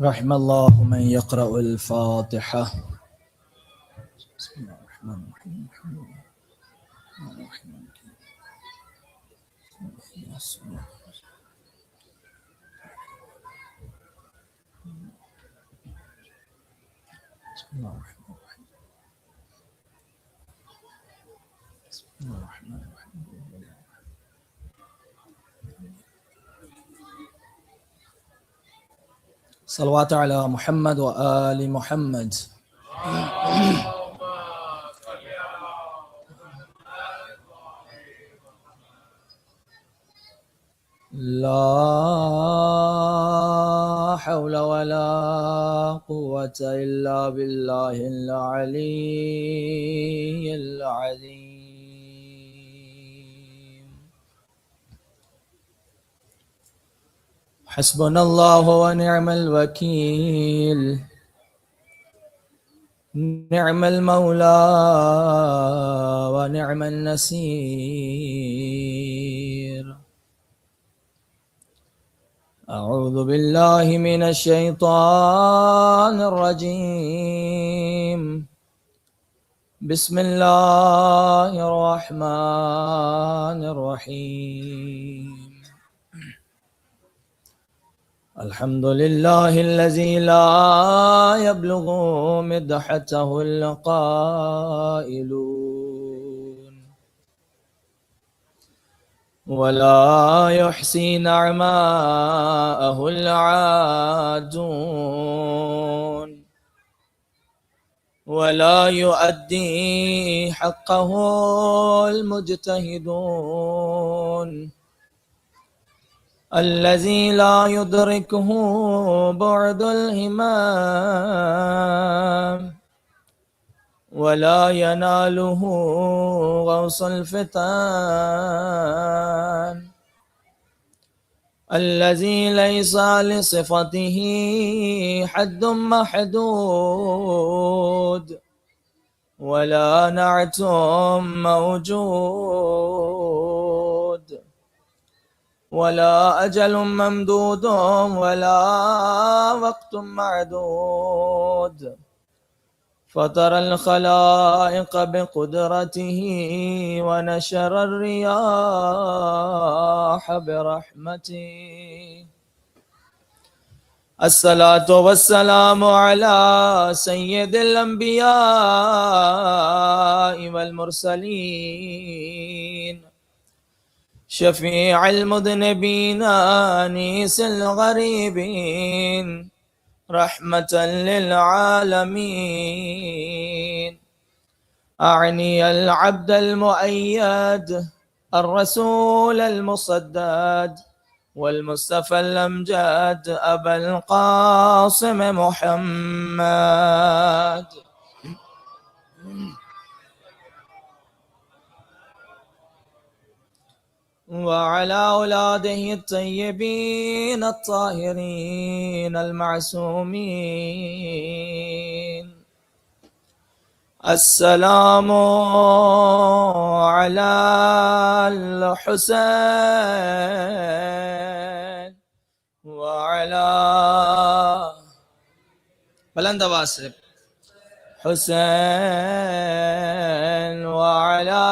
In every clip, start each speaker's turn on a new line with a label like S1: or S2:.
S1: رحم الله من يقرأ الفاتحة. بسم الله الرحمن الرحيم. الحمد لله الرحمن الرحيم. بسم الله الرحمن الرحيم. بسم الله الرحمن الرحيم. صلوات على محمد وآل محمد. لا حول ولا قوة إلا بالله العلي العظيم. حسبنا الله ونعم الوكيل، نعم المولى ونعم النصير. أعوذ بالله من الشيطان الرجيم. بسم الله الرحمن الرحيم. الحمد لله الذي لا يبلغ مدحته القائلون، ولا يحصي نعماءه العادون، ولا يؤدي حقه المجتهدون. الذي لا يدركه بعد الهمام، ولا يناله غوص الفتان. الذي ليس لصفته حد محدود، ولا نعت موجود، ولا أجل ممدود، ولا وقت معدود. فطر الخلائق بقدرته، ونشر الرياح برحمته. الصلاة والسلام على سيد الأنبياء والمرسلين، شفيع المذنبين أنيس الغريبين، رحمة للعالمين. أعني العبد المؤيد، الرسول المصدد، والمصطفى الأمجد، أبا القاسم محمد، وعلى أولاده الطيبين الطاهرين المعصومين. السلام على الحسين وعلى بلند آواز سے حسين وعلى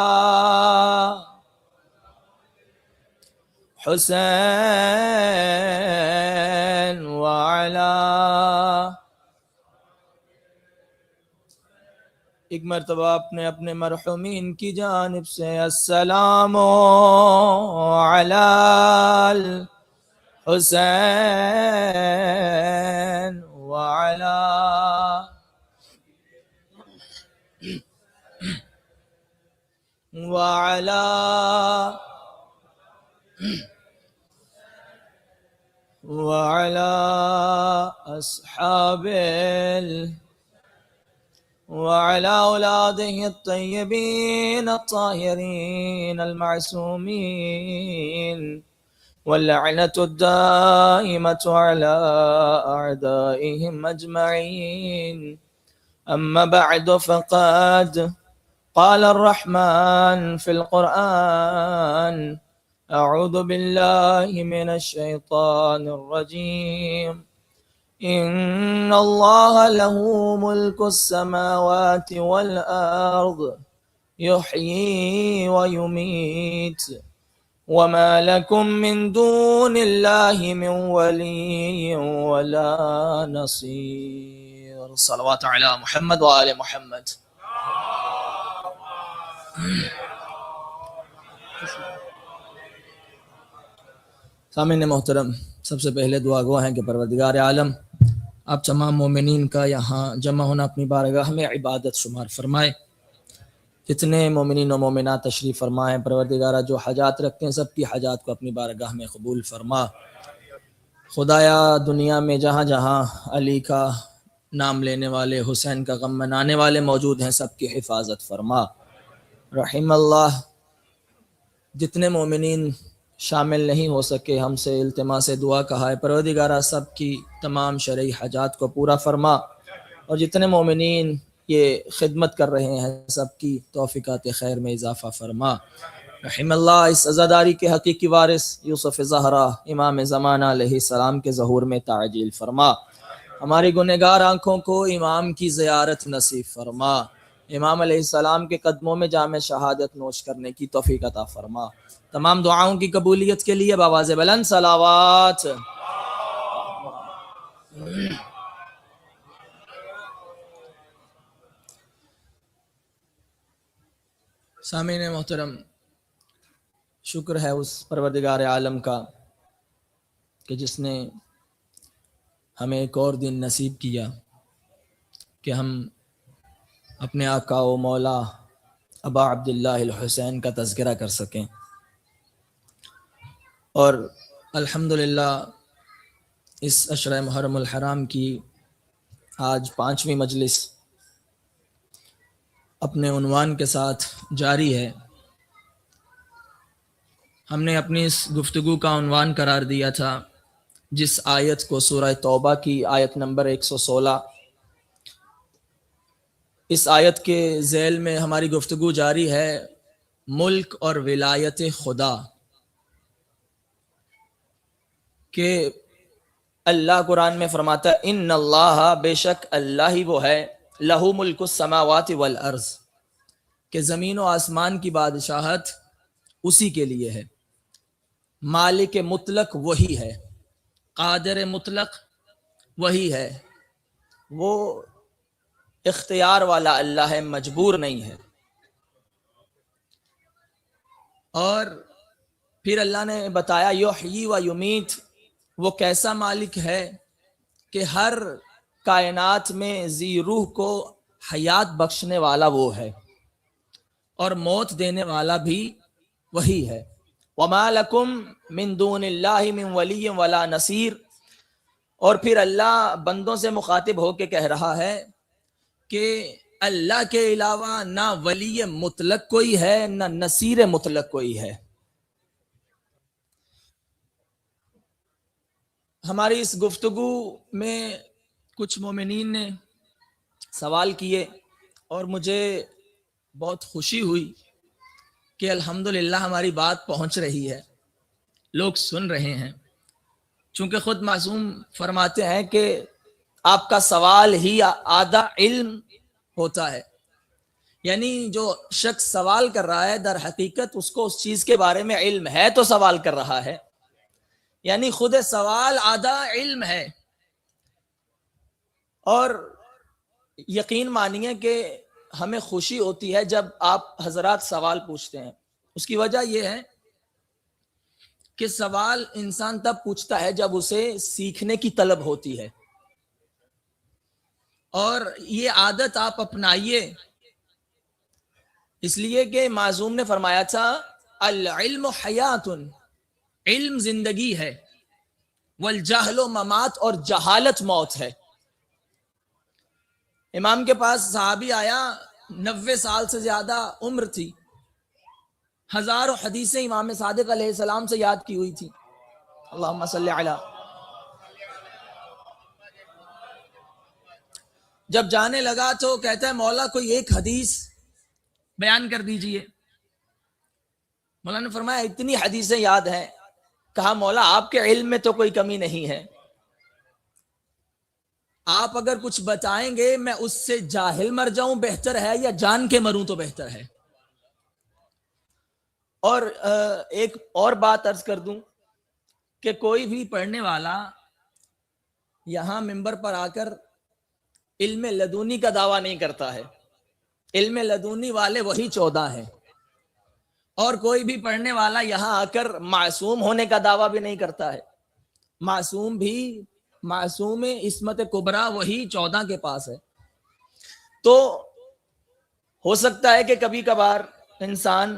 S1: حسين وعلى. ایک مرتبہ اپنے مرحومین کی جانب سے السلام علی الحسین وعلی وعلى أصحابه وعلى أولاده الطيبين الطاهرين المعصومين، واللعنة الدائمة على أعدائهم أجمعين. أما بعد، فقد قال الرحمن في القرآن: أعوذ بالله من الشيطان الرجيم. إن الله له ملك السماوات والأرض يحيي ويميت وما لكم من دون الله من ولي ولا نصير. صلوات على محمد وآل محمد. سامعین محترم، سب سے پہلے دعا گو ہیں کہ پروردگار عالم آپ تمام مومنین کا یہاں جمع ہونا اپنی بارگاہ میں عبادت شمار فرمائے. جتنے مومنین و مومنات تشریف فرمائیں، پروردگارہ جو حاجات رکھتے ہیں سب کی حاجات کو اپنی بارگاہ میں قبول فرما. خدایا دنیا میں جہاں جہاں علی کا نام لینے والے، حسین کا غم منانے والے موجود ہیں، سب کی حفاظت فرما. رحم اللہ جتنے مومنین شامل نہیں ہو سکے، ہم سے التماس دعا کہا ہے، پروردگارہ سب کی تمام شرعی حاجات کو پورا فرما. اور جتنے مومنین یہ خدمت کر رہے ہیں سب کی توفیقات خیر میں اضافہ فرما. رحم اللہ اس عزاداری کے حقیقی وارث یوسف زہرا امام زمانہ علیہ السلام کے ظہور میں تعجیل فرما. ہماری گنہگار آنکھوں کو امام کی زیارت نصیب فرما. امام علیہ السلام کے قدموں میں جام شہادت نوش کرنے کی توفیق عطا فرما. تمام دعاؤں کی قبولیت کے لیے بآواز بلند صلوات. سامعین محترم، شکر ہے اس پروردگار عالم کا کہ جس نے ہمیں ایک اور دن نصیب کیا کہ ہم اپنے آقا و مولا ابا عبداللہ الحسین کا تذکرہ کر سکیں. اور الحمدللہ اس عشرہ محرم الحرام کی آج 5ویں مجلس اپنے عنوان کے ساتھ جاری ہے. ہم نے اپنی اس گفتگو کا عنوان قرار دیا تھا جس آیت کو سورہ توبہ کی آیت نمبر 116، اس آیت کے ذیل میں ہماری گفتگو جاری ہے، ملک اور ولایت خدا. کہ اللہ قرآن میں فرماتا ہے ان اللہ، بے شک اللہ ہی وہ ہے، لہو ملک السماوات والارض، کہ زمین و آسمان کی بادشاہت اسی کے لیے ہے. مالک مطلق وہی ہے، قادر مطلق وہی ہے، وہ اختیار والا اللہ ہے، مجبور نہیں ہے. اور پھر اللہ نے بتایا یحیی و یمیت، وہ کیسا مالک ہے کہ ہر کائنات میں ذی روح کو حیات بخشنے والا وہ ہے اور موت دینے والا بھی وہی ہے. وما لکم من دون اللہ من ولی ولا نصیر. اور پھر اللہ بندوں سے مخاطب ہو کے کہہ رہا ہے کہ اللہ کے علاوہ نہ ولی مطلق کوئی ہے نہ نصیر مطلق کوئی ہے. ہماری اس گفتگو میں کچھ مومنین نے سوال کیے اور مجھے بہت خوشی ہوئی کہ الحمدللہ ہماری بات پہنچ رہی ہے، لوگ سن رہے ہیں. چونکہ خود معصوم فرماتے ہیں کہ آپ کا سوال ہی آدھا علم ہوتا ہے. یعنی جو شخص سوال کر رہا ہے در حقیقت اس کو اس چیز کے بارے میں علم ہے تو سوال کر رہا ہے، یعنی خود سوال آدھا علم ہے. اور یقین مانیے کہ ہمیں خوشی ہوتی ہے جب آپ حضرات سوال پوچھتے ہیں. اس کی وجہ یہ ہے کہ سوال انسان تب پوچھتا ہے جب اسے سیکھنے کی طلب ہوتی ہے. اور یہ عادت آپ اپنائیے، اس لیے کہ معصوم نے فرمایا تھا العلم حیات، علم زندگی ہے، والجہل ممات، اور جہالت موت ہے. امام کے پاس صحابی آیا، 90 سال سے زیادہ عمر تھی، ہزاروں حدیثیں امام صادق علیہ السلام سے یاد کی ہوئی تھی. اللہم صلی علی. جب جانے لگا تو کہتا ہے مولا کوئی ایک حدیث بیان کر دیجئے. مولا نے فرمایا اتنی حدیثیں یاد ہیں. کہا مولا آپ کے علم میں تو کوئی کمی نہیں ہے. آپ اگر کچھ بتائیں گے میں اس سے جاہل مر جاؤں بہتر ہے یا جان کے مروں تو بہتر ہے. اور ایک اور بات عرض کر دوں کہ کوئی بھی پڑھنے والا یہاں ممبر پر آ کر علم لدونی کا دعویٰ نہیں کرتا ہے. علم لدونی والے وہی 14 ہیں. اور کوئی بھی پڑھنے والا یہاں آ کر معصوم ہونے کا دعویٰ بھی نہیں کرتا ہے. معصوم عصمت کبریٰ وہی 14 کے پاس ہے. تو ہو سکتا ہے کہ کبھی کبھار انسان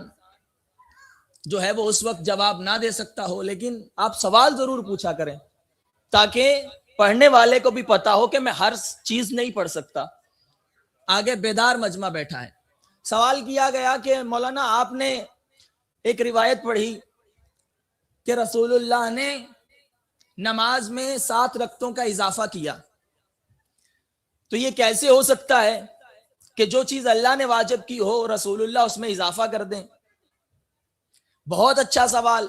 S1: جو ہے وہ اس وقت جواب نہ دے سکتا ہو، لیکن آپ سوال ضرور پوچھا کریں تاکہ پڑھنے والے کو بھی پتا ہو کہ میں ہر چیز نہیں پڑھ سکتا. آگے بیدار مجمع بیٹھا ہے. سوال کیا گیا کہ مولانا آپ نے ایک روایت پڑھی کہ رسول اللہ نے نماز میں 7 رکعتوں کا اضافہ کیا، تو یہ کیسے ہو سکتا ہے کہ جو چیز اللہ نے واجب کی ہو رسول اللہ اس میں اضافہ کر دیں؟ بہت اچھا سوال،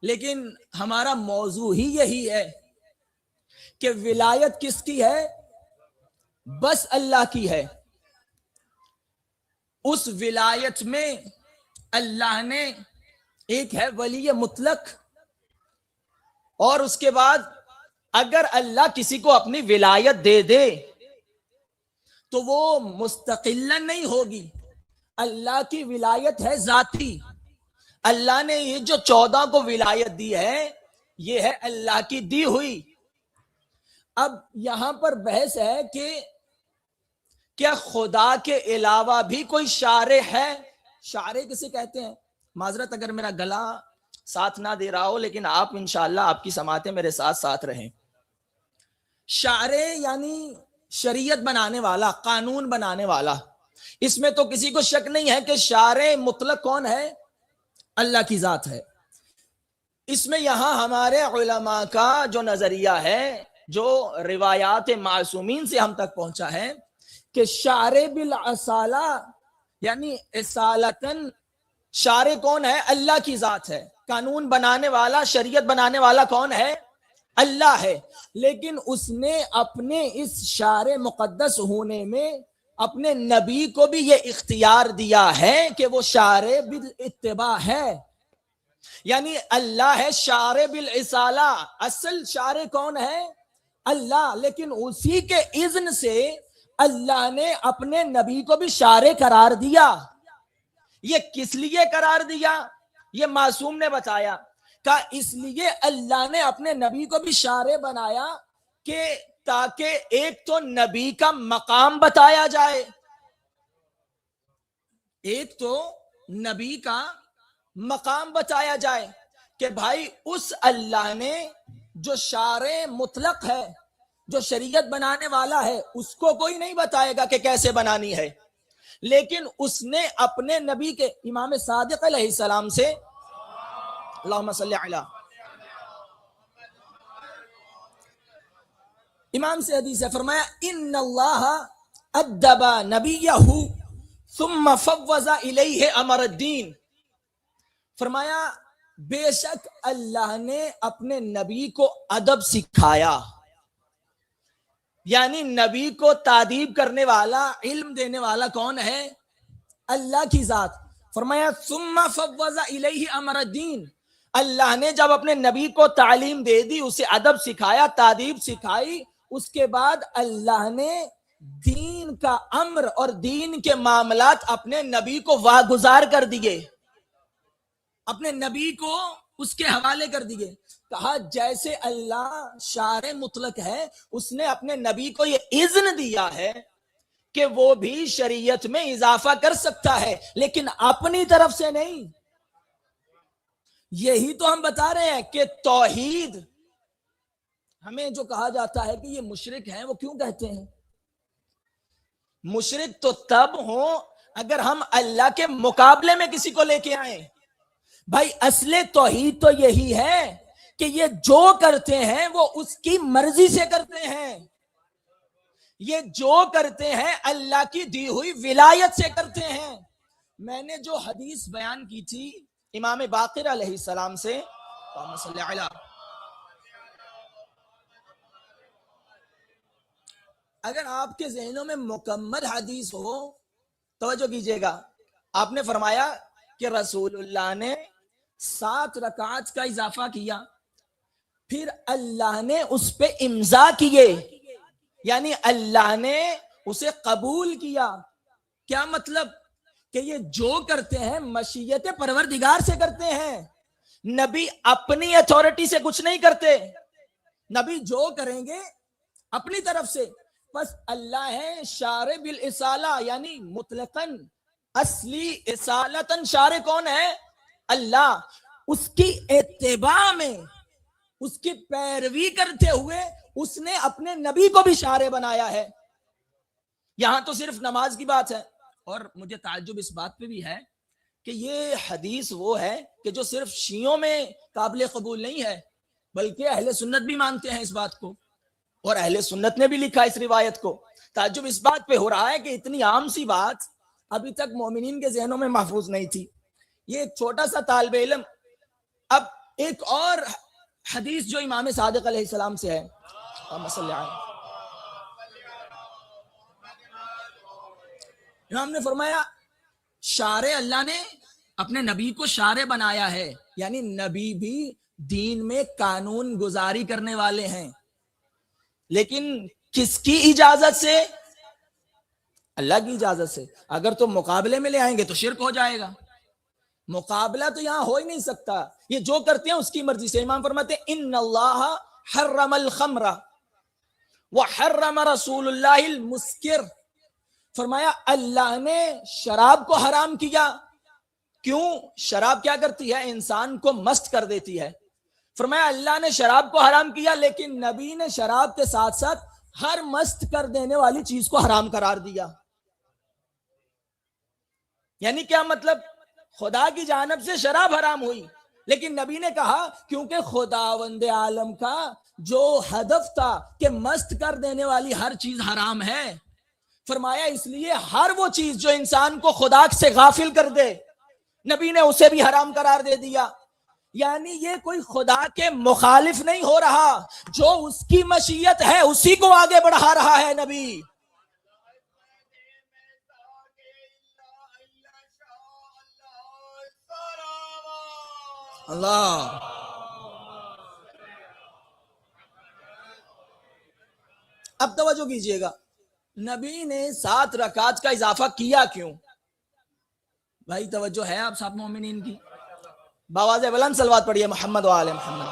S1: لیکن ہمارا موضوع ہی یہی ہے کہ ولایت کس کی ہے؟ بس اللہ کی ہے. اس ولایت میں اللہ نے ایک ہے ولی مطلق، اور اس کے بعد اگر اللہ کسی کو اپنی ولایت دے دے تو وہ مستقلا نہیں ہوگی. اللہ کی ولایت ہے ذاتی. اللہ نے یہ جو 14 کو ولایت دی ہے یہ ہے اللہ کی دی ہوئی. اب یہاں پر بحث ہے کہ کیا خدا کے علاوہ بھی کوئی شارع ہے؟ شارع کسے کہتے ہیں؟ معذرت اگر میرا گلا ساتھ نہ دے رہا ہو، لیکن آپ انشاءاللہ آپ کی سماعتیں میرے ساتھ رہیں. شارع یعنی شریعت بنانے والا، قانون بنانے والا. اس میں تو کسی کو شک نہیں ہے کہ شارع مطلق کون ہے؟ اللہ کی ذات ہے. اس میں یہاں ہمارے علماء کا جو نظریہ ہے، جو روایات معصومین سے ہم تک پہنچا ہے کہ شارع بالاصالہ یعنی اصالتاً شارع کون ہے؟ اللہ کی ذات ہے. قانون بنانے والا، شریعت بنانے والا کون ہے؟ اللہ ہے. لیکن اس نے اپنے اس شارع مقدس ہونے میں اپنے نبی کو بھی یہ اختیار دیا ہے کہ وہ شارع بالاتباع ہے. یعنی اللہ ہے شارع بالاصالہ. اصل شارع کون ہے؟ اللہ. لیکن اسی کے اذن سے اللہ نے اپنے نبی کو بھی شارع قرار دیا. یہ کس لیے قرار دیا؟ یہ معصوم نے بتایا. کہ اس لیے اللہ نے اپنے نبی کو بھی شارع بنایا کہ تاکہ ایک تو نبی کا مقام بتایا جائے، ایک تو نبی کا مقام بتایا جائے کہ بھائی اس اللہ نے جو شارع مطلق ہے، جو شریعت بنانے والا ہے، اس کو کوئی نہیں بتائے گا کہ کیسے بنانی ہے. لیکن اس نے اپنے نبی کے امام صادق علیہ السلام سے، اللہم صلی علی، امام سے حدیث ہے، فرمایا ان اللہ ادب نبیہ ثم فوض الیہ امر الدین. فرمایا بے شک اللہ نے اپنے نبی کو ادب سکھایا. یعنی نبی کو تادیب کرنے والا، علم دینے والا کون ہے؟ اللہ کی ذات. فرمایا ثم فوض الیہ امر الدین. اللہ نے جب اپنے نبی کو تعلیم دے دی، اسے ادب سکھایا، تادیب سکھائی، اس کے بعد اللہ نے دین کا امر اور دین کے معاملات اپنے نبی کو واگزار کر دیے، اپنے نبی کو اس کے حوالے کر دیے. کہا جیسے اللہ شارع مطلق ہے، اس نے اپنے نبی کو یہ اذن دیا ہے کہ وہ بھی شریعت میں اضافہ کر سکتا ہے، لیکن اپنی طرف سے نہیں. یہی تو ہم بتا رہے ہیں کہ توحید، ہمیں جو کہا جاتا ہے کہ یہ مشرک ہیں، وہ کیوں کہتے ہیں؟ مشرک تو تب ہوں اگر ہم اللہ کے مقابلے میں کسی کو لے کے آئیں. بھائی اصل توحید تو یہی ہے کہ یہ جو کرتے ہیں وہ اس کی مرضی سے کرتے ہیں، یہ جو کرتے ہیں اللہ کی دی ہوئی ولایت سے کرتے ہیں. میں نے جو حدیث بیان کی تھی امام باقر علیہ السلام سے، اگر آپ کے ذہنوں میں مکمل حدیث ہو، توجہ کیجئے گا، آپ نے فرمایا کہ رسول اللہ نے 7 رکعات کا اضافہ کیا، پھر اللہ نے اس پہ امضا کیے، یعنی اللہ نے اسے قبول کیا. کیا مطلب؟ کہ یہ جو کرتے ہیں مشیت پروردگار سے کرتے ہیں، نبی اپنی اتھارٹی سے کچھ نہیں کرتے، نبی جو کریں گے اپنی طرف سے. بس اللہ ہے شارع بالاسالہ، یعنی مطلقاً اصلی اصالتاً شارع کون ہے؟ اللہ. اس کی اتباع میں، اس کی پیروی کرتے ہوئے اس نے اپنے نبی کو بھی شارع بنایا ہے. یہاں تو صرف نماز کی بات ہے، اور مجھے تعجب اس بات پہ بھی ہے کہ یہ حدیث وہ ہے کہ جو صرف شیعوں میں قابل قبول نہیں ہے، بلکہ اہل سنت بھی مانتے ہیں اس بات کو، اور اہل سنت نے بھی لکھا اس روایت کو. تعجب اس بات پہ ہو رہا ہے کہ اتنی عام سی بات ابھی تک مومنین کے ذہنوں میں محفوظ نہیں تھی. یہ ایک چھوٹا سا طالب علم. اب ایک اور حدیث جو امام صادق علیہ السلام سے ہے، امام نے فرمایا شارع اللہ نے اپنے نبی کو شارع بنایا ہے، یعنی نبی بھی دین میں قانون گزاری کرنے والے ہیں، لیکن کس کی اجازت سے؟ اللہ کی اجازت سے. اگر تو مقابلے میں لے آئیں گے تو شرک ہو جائے گا. مقابلہ تو یہاں ہو ہی نہیں سکتا، یہ جو کرتے ہیں اس کی مرضی سے. امام فرماتے ہیں ان اللہ حرم الخمر وحرم رسول اللہ المسکر. فرمایا اللہ نے شراب کو حرام کیا. کیوں؟ شراب کیا کرتی ہے؟ انسان کو مست کر دیتی ہے. فرمایا اللہ نے شراب کو حرام کیا، لیکن نبی نے شراب کے ساتھ ساتھ ہر مست کر دینے والی چیز کو حرام قرار دیا. یعنی کیا مطلب؟ خدا کی جانب سے شراب حرام ہوئی، لیکن نبی نے کہا کیونکہ خداوند عالم کا جو ہدف تھا کہ مست کر دینے والی ہر چیز حرام ہے، فرمایا اس لیے ہر وہ چیز جو انسان کو خدا سے غافل کر دے، نبی نے اسے بھی حرام قرار دے دیا. یعنی یہ کوئی خدا کے مخالف نہیں ہو رہا، جو اس کی مشیت ہے اسی کو آگے بڑھا رہا ہے نبی. اللہ. اب توجہ کیجئے گا، نبی نے 7 رکعات کا اضافہ کیا کیوں؟ بھائی توجہ ہے آپ سب مومنین کی؟ باواز بلند صلوات پڑھیے محمد و آل محمد.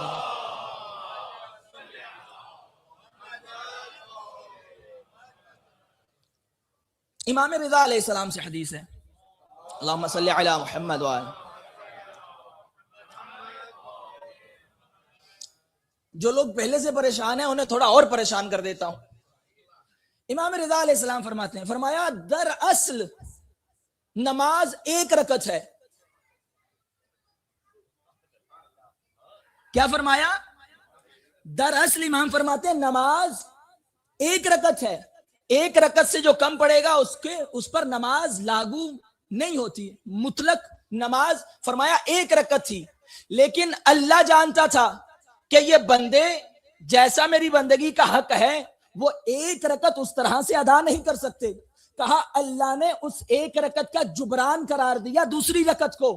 S1: امام رضا علیہ السلام سے حدیث ہے، اللہم صلی علی محمد و آل. جو لوگ پہلے سے پریشان ہیں انہیں تھوڑا اور پریشان کر دیتا ہوں. امام رضا علیہ السلام فرماتے ہیں، فرمایا در اصل نماز 1 رکعت ہے. کیا فرمایا؟ در اصل امام فرماتے ہیں نماز 1 رکعت ہے. 1 رکعت سے جو کم پڑے گا اس پر نماز لاگو نہیں ہوتی، مطلق نماز. فرمایا 1 رکعت تھی، لیکن اللہ جانتا تھا کہ یہ بندے جیسا میری بندگی کا حق ہے وہ 1 رکعت اس طرح سے ادا نہیں کر سکتے. کہا اللہ نے اس 1 رکعت کا جبران قرار دیا دوسری رکعت کو،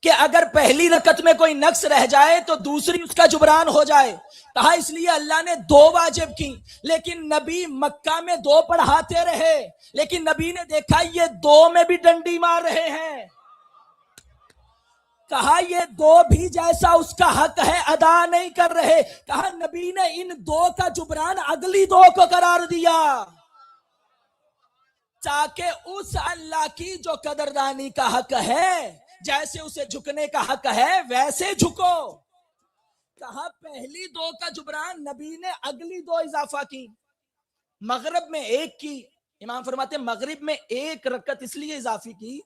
S1: کہ اگر پہلی رکعت میں کوئی نقص رہ جائے تو دوسری اس کا جبران ہو جائے. کہا اس لیے اللہ نے 2 واجب کی، لیکن نبی مکہ میں 2 پڑھاتے رہے، لیکن نبی نے دیکھا یہ 2 میں بھی ڈنڈی مار رہے ہیں. کہا یہ 2 بھی جیسا اس کا حق ہے ادا نہیں کر رہے. کہا نبی نے ان 2 کا جبران اگلی 2 کو قرار دیا، تاکہ اس اللہ کی جو قدردانی کا حق ہے، جیسے اسے جھکنے کا حق ہے ویسے جھکو. کہا پہلی 2 کا جبران نبی نے اگلی 2 اضافہ کی. مغرب میں 1 کی. امام فرماتے ہیں مغرب میں 1 رکعت اس لیے اضافی کی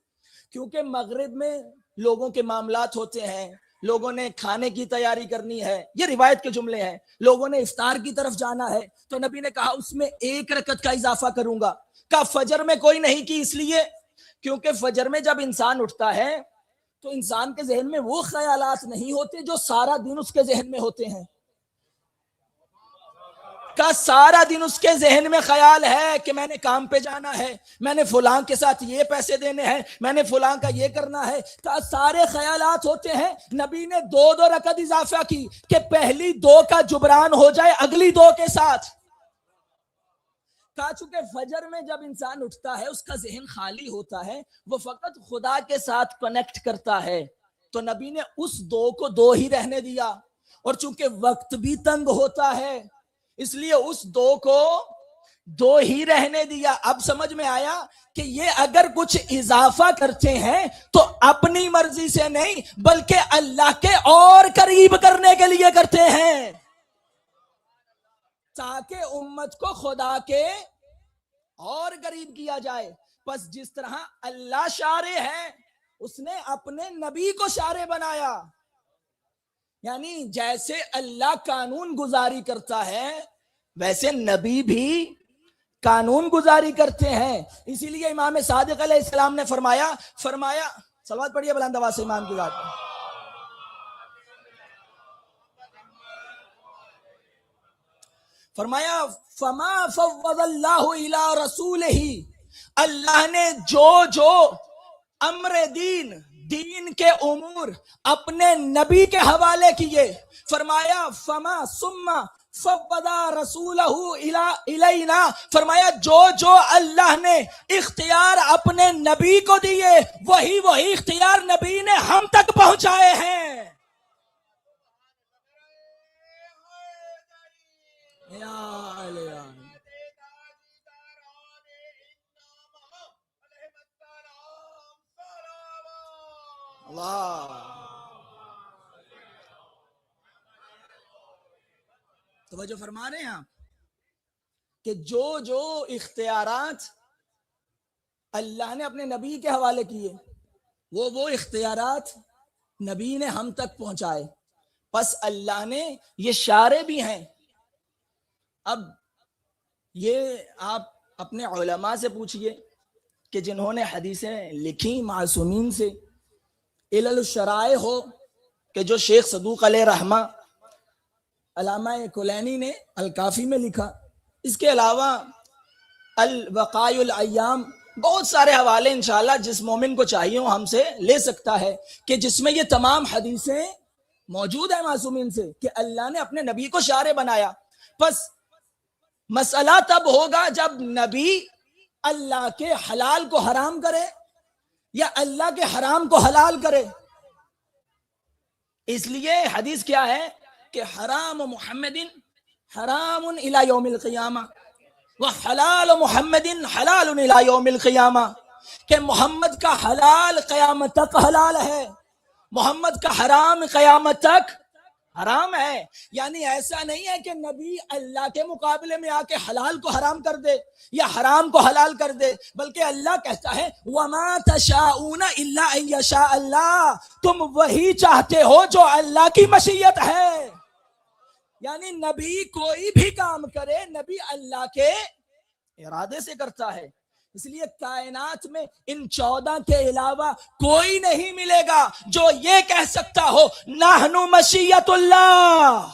S1: کیونکہ مغرب میں لوگوں کے معاملات ہوتے ہیں، لوگوں نے کھانے کی تیاری کرنی ہے، یہ روایت کے جملے ہیں، لوگوں نے افطار کی طرف جانا ہے، تو نبی نے کہا اس میں 1 رکعت کا اضافہ کروں گا. کہا فجر میں کوئی نہیں کی، اس لیے کیونکہ فجر میں جب انسان اٹھتا ہے تو انسان کے ذہن میں وہ خیالات نہیں ہوتے جو سارا دن اس کے ذہن میں ہوتے ہیں. کا سارا دن اس کے ذہن میں خیال ہے کہ میں نے کام پہ جانا ہے، میں نے فلاں کے ساتھ یہ پیسے دینے ہیں، میں نے فلاں کا یہ کرنا ہے، کا سارے خیالات ہوتے ہیں. نبی نے 2 رکعت اضافہ کی کہ پہلی 2 کا جبران ہو جائے اگلی 2 کے ساتھ. کہا چونکہ فجر میں جب انسان اٹھتا ہے اس کا ذہن خالی ہوتا ہے، وہ فقط خدا کے ساتھ کنیکٹ کرتا ہے، تو نبی نے اس 2 کو 2 ہی رہنے دیا. اور چونکہ وقت بھی تنگ ہوتا ہے اس لیے اس 2 کو 2 ہی رہنے دیا. اب سمجھ میں آیا کہ یہ اگر کچھ اضافہ کرتے ہیں تو اپنی مرضی سے نہیں بلکہ اللہ کے اور قریب کرنے کے لیے کرتے ہیں، تاکہ امت کو خدا کے اور قریب کیا جائے. پس جس طرح اللہ شارع ہے اس نے اپنے نبی کو شارع بنایا. یعنی جیسے اللہ قانون گزاری کرتا ہے ویسے نبی بھی قانون گزاری کرتے ہیں. اسی لیے امام صادق علیہ السلام نے فرمایا صلوات پڑھیے بلند آواز سے امام کی ذات پر. فرمایا فما فوض اللہ الی رسولہ، اللہ نے جو امر دین کے امور اپنے نبی کے حوالے کیے. فرمایا فما ثم فوض رسولہ الینا، فرمایا جو اللہ نے اختیار اپنے نبی کو دیے وہی اختیار نبی نے ہم تک پہنچائے ہیں. توجہ فرما رہے ہیں آپ کہ جو اختیارات اللہ نے اپنے نبی کے حوالے کیے وہ اختیارات نبی نے ہم تک پہنچائے. پس اللہ نے یہ شارع بھی ہیں. اب یہ آپ اپنے علماء سے پوچھئے کہ جنہوں نے حدیثیں لکھی معصومین سے، علل الشرائع ہو کہ جو شیخ صدوق علیہ رحمہ علامہ کلینی نے الکافی میں لکھا، اس کے علاوہ الوقائع الایام، بہت سارے حوالے انشاءاللہ جس مومن کو چاہیے وہ ہم سے لے سکتا ہے کہ جس میں یہ تمام حدیثیں موجود ہیں معصومین سے کہ اللہ نے اپنے نبی کو شارع بنایا. پس مسئلہ تب ہوگا جب نبی اللہ کے حلال کو حرام کرے یا اللہ کے حرام کو حلال کرے. اس لیے حدیث کیا ہے کہ حرام محمد حرام الی یوم القیامہ وحلال محمد حلال الی یوم القیامہ، کہ محمد کا حلال قیامت تک حلال ہے، محمد کا حرام قیامت تک حرام ہے. یعنی ایسا نہیں ہے کہ نبی اللہ کے مقابلے میں آ کے حلال کو حرام کر دے یا حرام کو حلال کر دے، بلکہ اللہ کہتا ہے وَمَا تَشَاءُونَ إِلَّا أَن يَشَاءَ اللَّهُ، تم وہی چاہتے ہو جو اللہ کی مشیت ہے. یعنی نبی کوئی بھی کام کرے نبی اللہ کے ارادے سے کرتا ہے. اس لیے کائنات میں ان 14 کے علاوہ کوئی نہیں ملے گا جو یہ کہہ سکتا ہو نحن مشیت اللہ.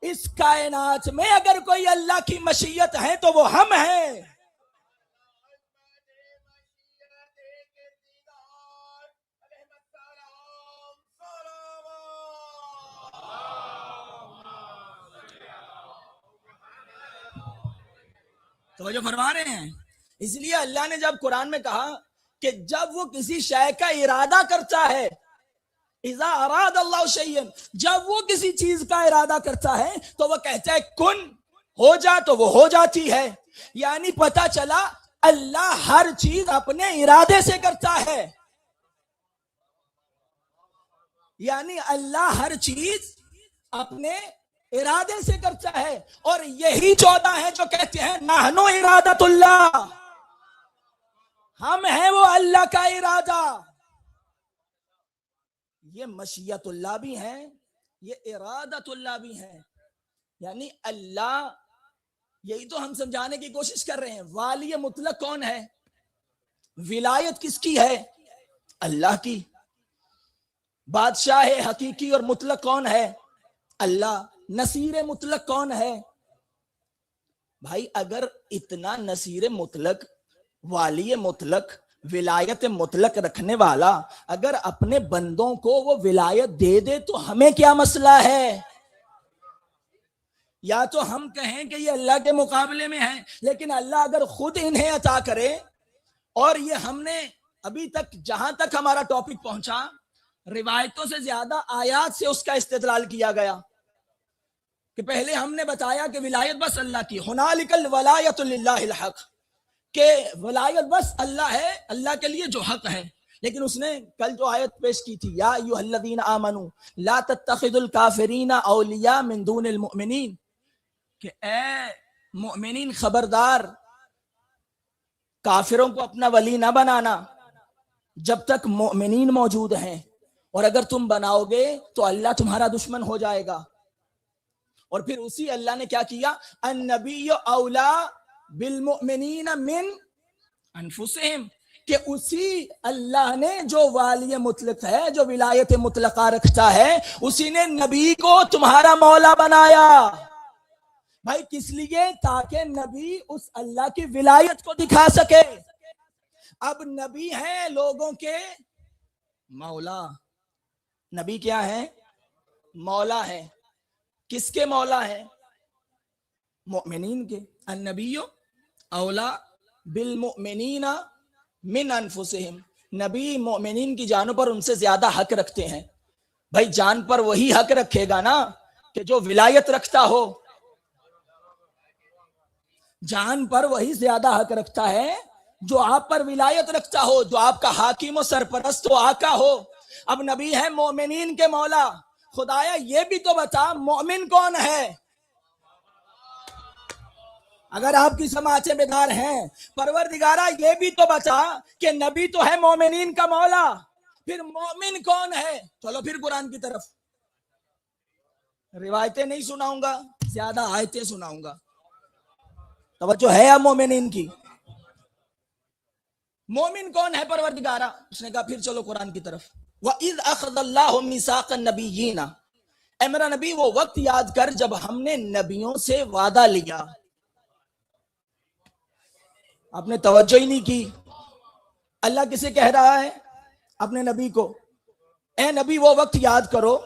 S1: اس کائنات میں اگر کوئی اللہ کی مشیت ہے تو وہ ہم ہیں. توجہ فرما رہے ہیں. اس لیے اللہ نے جب قرآن میں کہا کہ جب وہ کسی شے کا ارادہ کرتا ہے، اذا اراد اللہ شیئا، جب وہ کسی چیز کا ارادہ کرتا ہے تو وہ کہتا ہے کن، ہو جا، تو وہ ہو جاتی ہے. یعنی پتہ چلا اللہ ہر چیز اپنے ارادے سے کرتا ہے. یعنی اللہ ہر چیز اپنے ارادے سے کرتا ہے. اور یہی 14 ہیں جو کہتے ہیں نحن ارادت اللہ، ہم ہیں وہ اللہ کا ارادہ. یہ مشیت اللہ بھی ہیں، یہ ارادت اللہ بھی ہیں. یعنی اللہ، یہی تو ہم سمجھانے کی کوشش کر رہے ہیں. والی مطلق کون ہے؟ ولایت کس کی ہے؟ اللہ کی. بادشاہ حقیقی اور مطلق کون ہے؟ اللہ نصیر مطلق کون ہے؟ بھائی اگر اتنا نصیر مطلق، والی مطلق، ولایت مطلق رکھنے والا اگر اپنے بندوں کو وہ ولایت دے دے تو ہمیں کیا مسئلہ ہے؟ یا تو ہم کہیں کہ یہ اللہ کے مقابلے میں ہے، لیکن اللہ اگر خود انہیں عطا کرے، اور یہ ہم نے ابھی تک جہاں تک ہمارا ٹاپک پہنچا روایتوں سے زیادہ آیات سے اس کا استدلال کیا گیا، کہ پہلے ہم نے بتایا کہ ولایت بس اللہ کی، ہنالک الولایۃ للہ الحق، کہ ولایت بس اللہ ہے، اللہ کے لیے جو حق ہے. لیکن اس نے کل جو آیت پیش کی تھی، یا ایھا الذین آمنوا لا تتخذوا الکافرین اولیاء من دون المؤمنین، کہ اے مؤمنین خبردار کافروں کو اپنا ولی نہ بنانا جب تک مؤمنین موجود ہیں، اور اگر تم بناؤ گے تو اللہ تمہارا دشمن ہو جائے گا. اور پھر اسی اللہ نے کیا کیا، النبی اولا بالمؤمنین من انفسہم، کہ اسی اللہ نے جو والی مطلق ہے، جو ولایت مطلقہ رکھتا ہے، اسی نے نبی کو تمہارا مولا بنایا. بھائی کس لیے؟ تاکہ نبی اس اللہ کی ولایت کو دکھا سکے. اب نبی ہیں لوگوں کے مولا، نبی کیا ہے؟ مولا ہے. کس کے مولا ہے؟ مؤمنین کے. النبی اولا بالمؤمنین من انفسہم، نبی مومنین کی جانوں پر ان سے زیادہ حق رکھتے ہیں. بھائی جان پر وہی حق رکھے گا نا کہ جو ولایت رکھتا ہو، جان پر وہی زیادہ حق رکھتا ہے جو آپ پر ولایت رکھتا ہو، جو آپ کا حاکم و سرپرست و آقا ہو. اب نبی ہے مومنین کے مولا. خدایا یہ بھی تو بتا مومن کون ہے؟ اگر آپ کی سماعتیں بیدار ہیں، پروردگارہ یہ بھی تو بتا کہ نبی تو ہے مومنین کا مولا، پھر مومن کون ہے؟ چلو پھر قرآن کی طرف. روایتیں نہیں سناؤں گا، زیادہ آیتیں سناؤں گا. توجہ ہے اب مومنین کی؟ مومن کون ہے پروردگارہ؟ اس نے کہا پھر چلو قرآن کی طرف. وَإِذْ أَخَذَ اللَّهُ مِيثَاقَ النَّبِيِّينَ، اے میرا نبی وہ وقت یاد کر جب ہم نے نبیوں سے وعدہ لیا. آپ نے توجہ ہی نہیں کی. اللہ کسے کہہ رہا ہے؟ اپنے نبی کو. اے نبی وہ وقت یاد کرو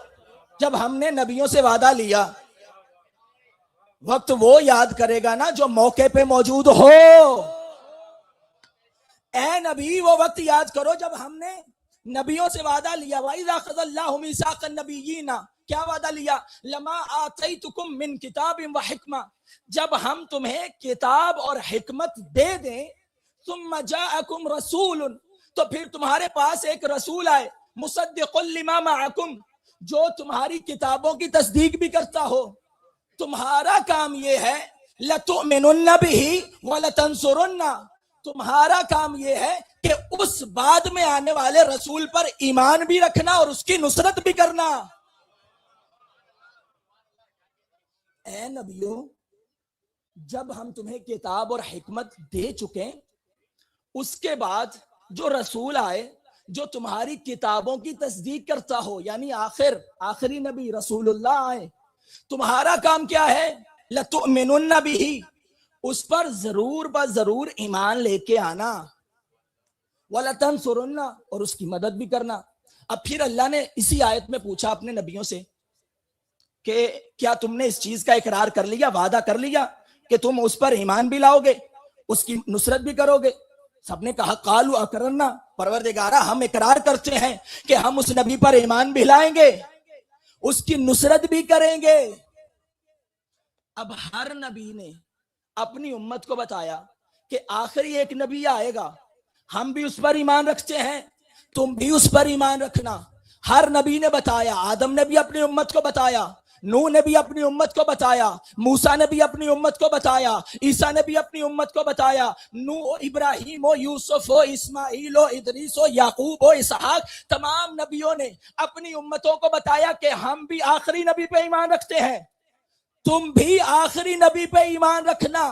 S1: جب ہم نے نبیوں سے وعدہ لیا. وقت وہ یاد کرے گا نا جو موقع پہ موجود ہو. اے نبی وہ وقت یاد کرو جب ہم نے نبیوں سے وعدہ لیا. وَإِذَا أَخَذَ اللَّهُ مِيثَاقَ النَّبِيِّينَ، کیا وعدہ لیا؟ لَمَا آتَيْتُكُم مِّن كِتَابٍ وَحِكْمَةٍ، جب ہم تمہیں کتاب اور حکمت دے دیں. ثُمَّ جَاءَكُمْ رَسُولٌ، تو پھر تمہارے پاس ایک رسول آئے. مُصَدِّقٌ لِمَا مَعَكُمْ، جو تمہاری کتابوں کی تصدیق بھی کرتا ہو. تمہارا کام یہ ہے لَتُؤْمِنُنَّ بِهِ وَلَتَنْصُرُنَّ، تمہارا کام یہ ہے کہ اس بعد میں آنے والے رسول پر ایمان بھی رکھنا اور اس کی نصرت بھی کرنا. اے نبیوں جب ہم تمہیں کتاب اور حکمت دے چکے، اس کے بعد جو رسول آئے جو تمہاری کتابوں کی تصدیق کرتا ہو، یعنی آخری نبی رسول اللہ آئے، تمہارا کام کیا ہے؟ لَتُؤْمِنُنَّ بِهِ، اس پر ضرور ضرور ایمان لے کے آنا. وَلَتَنْصُرُنَّ، اور اس کی مدد بھی کرنا. اب پھر اللہ نے اسی آیت میں پوچھا اپنے نبیوں سے کہ کیا تم نے اس چیز کا اقرار کر لیا، وعدہ کر لیا کہ تم اس پر ایمان بھی لاؤ گے، اس کی نصرت بھی کرو گے؟ سب نے کہا قالوا اقررنا، پروردگارہ ہم اقرار کرتے ہیں کہ ہم اس نبی پر ایمان بھی لائیں گے، اس کی نصرت بھی کریں گے. اب ہر نبی نے اپنی امت کو بتایا کہ آخری ایک نبی آئے گا، ہم بھی اس پر ایمان رکھتے ہیں، تم بھی اس پر ایمان رکھنا. ہر نبی نے بتایا. آدم نے بھی اپنی امت کو بتایا، نوح نے بھی اپنی امت کو بتایا، موسیٰ نے بھی اپنی امت کو بتایا، عیسیٰ نے بھی اپنی امت کو بتایا. نوح، ابراہیم ہو، یوسف ہو، اسماعیل ہو، ادریس ہو، یعقوب ہو، اسحاق، تمام نبیوں نے اپنی امتوں کو بتایا کہ ہم بھی آخری نبی پہ ایمان رکھتے ہیں، تم بھی آخری نبی پہ ایمان رکھنا.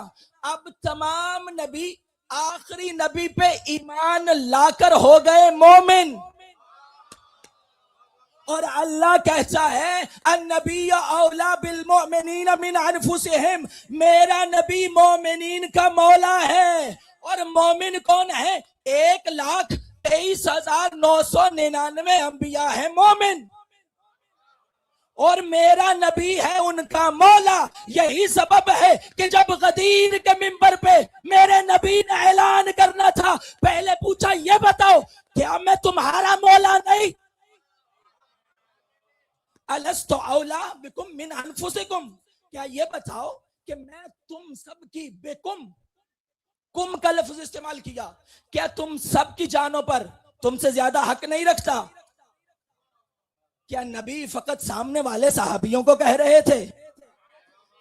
S1: اب تمام نبی آخری نبی پہ ایمان لا کر ہو گئے مومن. اور اللہ کہتا ہے النبی اولا بالمؤمنین من انفسہم، میرا نبی مومنین کا مولا ہے۔ اور مومن کون ہے؟ 1,23,999 انبیاء ہیں مومن، اور میرا نبی ہے ان کا مولا۔ یہی سبب ہے کہ جب غدیر کے منبر پہ میرے نبی نے اعلان کرنا تھا، پہلے پوچھا یہ بتاؤ کیا میں تمہارا مولا نہیں؟ الست اولا بکم من انفسکم، کیا یہ بتاؤ کہ میں تم سب کی بکم، کم کا لفظ استعمال کیا، کیا تم سب کی جانوں پر تم سے زیادہ حق نہیں رکھتا؟ کیا نبی فقط سامنے والے صحابیوں کو کہہ رہے تھے؟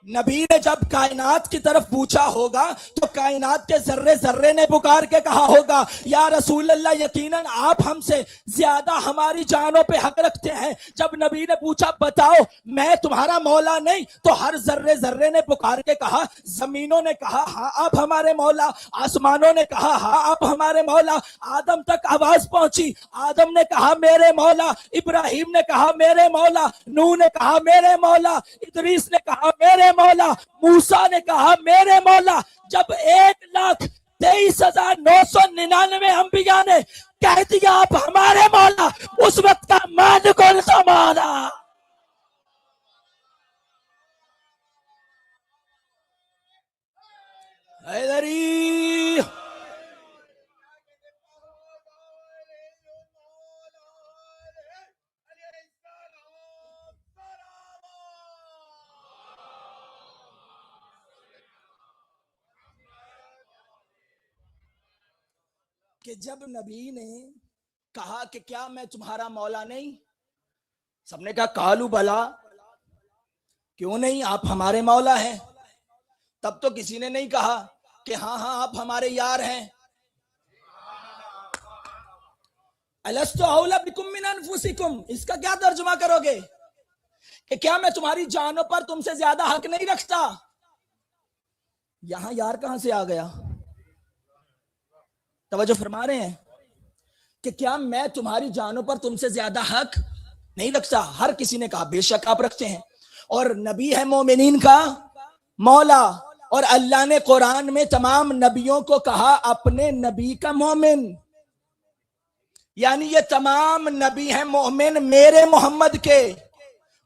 S1: نبی نے جب کائنات کی طرف پوچھا ہوگا تو کائنات کے ذرے ذرے نے پکار کے کہا ہوگا یا رسول اللہ یقیناً آپ ہم سے زیادہ ہماری جانوں پہ حق رکھتے ہیں۔ جب نبی نے پوچھا بتاؤ میں تمہارا مولا نہیں، تو ہر ذرے ذرے نے پکار کے کہا، زمینوں نے کہا ہاں آپ ہمارے مولا، آسمانوں نے کہا ہاں آپ ہمارے مولا، آدم تک آواز پہنچی، آدم نے کہا میرے مولا، ابراہیم نے کہا میرے مولا، نوح نے کہا میرے مولا، ادریس نے کہا میرے مولا، موسیٰ نے کہا میرے مولا۔ جب 1,23,999 انبیاء نے کہہ دیا آپ ہمارے مولا، اس وقت کا مان کون سا مولا؟ حیدری کہ جب نبی نے کہا کہ کیا میں تمہارا مولا نہیں، سب نے کہا قالوا بلا، کیوں نہیں آپ ہمارے مولا ہیں۔ تب تو کسی نے نہیں کہا کہ ہاں ہاں آپ ہمارے یار ہیں۔ الست اولا بکم من انفسکم، اس کا کیا ترجمہ کرو گے کہ کیا میں تمہاری جانوں پر تم سے زیادہ حق نہیں رکھتا؟ یہاں یار کہاں سے آ گیا؟ توجہ فرما رہے ہیں کہ کیا میں تمہاری جانوں پر تم سے زیادہ حق نہیں رکھتا؟ ہر کسی نے کہا بے شک آپ رکھتے ہیں، اور نبی ہے مومنین کا مولا، اور اللہ نے قرآن میں تمام نبیوں کو کہا اپنے نبی کا مومن، یعنی یہ تمام نبی ہیں مومن میرے محمد کے۔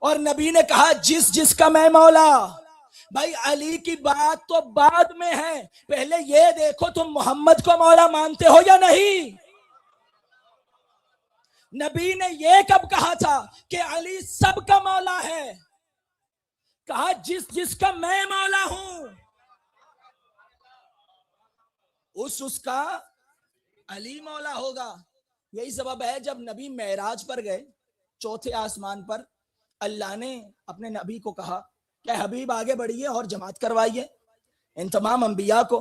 S1: اور نبی نے کہا جس جس کا میں مولا۔ بھائی علی کی بات تو بعد میں ہے، پہلے یہ دیکھو تم محمد کو مولا مانتے ہو یا نہیں؟ نبی نے یہ کب کہا تھا کہ علی سب کا مولا ہے؟ کہا جس جس کا میں مولا ہوں اس کا علی مولا ہوگا۔ یہی سبب ہے جب نبی معراج پر گئے، چوتھے آسمان پر، اللہ نے اپنے نبی کو کہا کہ حبیب آگے بڑھیے اور جماعت کروائیے ان تمام انبیاء کو۔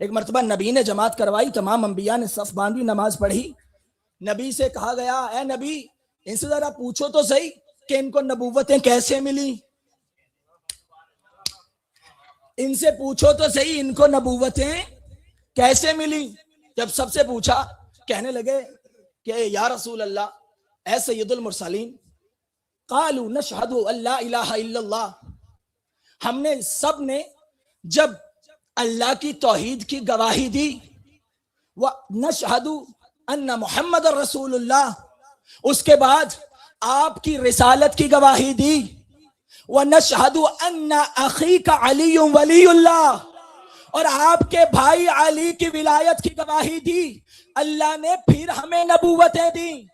S1: ایک مرتبہ نبی نے جماعت کروائی، تمام انبیاء نے صف باندھی، نماز پڑھی۔ نبی سے کہا گیا اے نبی ان سے ذرا پوچھو تو صحیح کہ ان کو نبوتیں کیسے ملی، ان سے پوچھو تو صحیح ان کو نبوتیں کیسے ملی۔ جب سب سے پوچھا کہنے لگے کہ یا رسول اللہ اے سید المرسلین، قالوا نشہد ان لا الہ الا اللہ، ہم نے سب نے جب اللہ کی توحید کی گواہی دی، وَنَشْهَدُ أَنَّ محمد رسول اللہ، اس کے بعد آپ کی رسالت کی گواہی دی، وَنَشْهَدُ أَنَّ أَخِيكَ عَلِيٌّ وَلِيُّ اللَّهِ، اور آپ کے بھائی علی کی ولایت کی گواہی دی۔ اللہ نے پھر ہمیں نبوتیں دی۔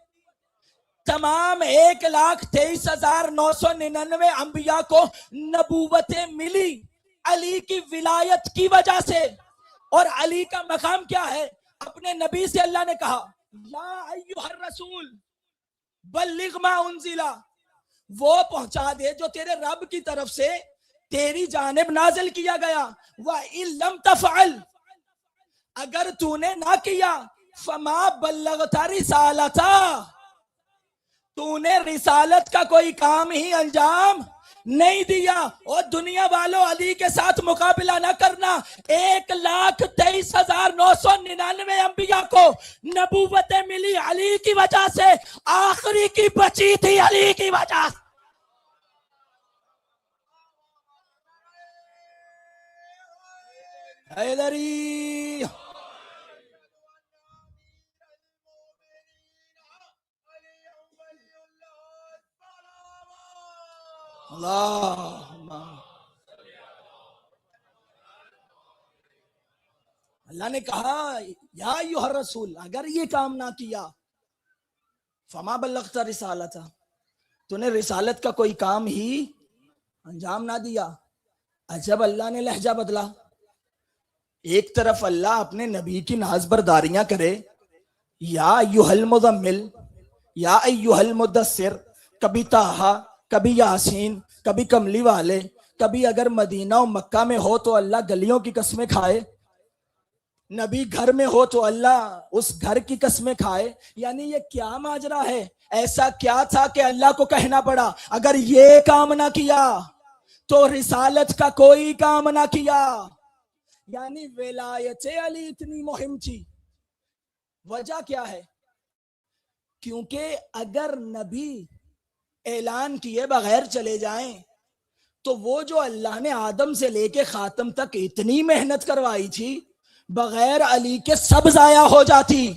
S1: تمام 1,23,999 انبیاء کو نبوتیں ملی علی کی ولایت کی وجہ سے۔ اور علی کا مقام کیا ہے؟ اپنے نبی سے اللہ نے کہا یا ایھا الرسول بلغ ما انزل، وہ پہنچا دے جو تیرے رب کی طرف سے تیری جانب نازل کیا گیا، وَإِن لَمْ تَفْعَلْ، اگر تو نے نہ کیا، فَمَا بَلَّغْتَ رِسَالَتَا، تو نے رسالت کا کوئی کام ہی انجام نہیں دیا. اور دنیا والوں علی کے ساتھ مقابلہ نہ کرنا. 1,23,999 انبیاء کو نبوتیں ملی علی کی وجہ سے, آخری کی بچی تھی علی کی وجہ سے. حیدری اللہ نے کہا یا ایھا الرسول, اگر یہ کام نہ کیا فما بلغت رسالتا, تو نے رسالت کا کوئی کام ہی انجام نہ دیا. عجب اللہ نے لہجہ بدلا. ایک طرف اللہ اپنے نبی کی ناز برداریاں کرے, یا ایھا المزمل, یا ایھا المدثر, کبھی طٰہٰ, کبھی یاسین, کبھی کملی والے, کبھی اگر مدینہ و مکہ میں ہو تو اللہ گلیوں کی قسمیں کھائے, نبی گھر میں ہو تو اللہ اس گھر کی قسمیں کھائے. یعنی یہ کیا ماجرا ہے؟ ایسا کیا تھا کہ اللہ کو کہنا پڑا اگر یہ کام نہ کیا تو رسالت کا کوئی کام نہ کیا. یعنی ولایت علی اتنی مہم تھی. وجہ کیا ہے؟ کیونکہ اگر نبی اعلان کیے بغیر چلے جائیں تو وہ جو اللہ نے آدم سے لے کے خاتم تک اتنی محنت کروائی تھی, بغیر علی کے سب ضائع ہو جاتی.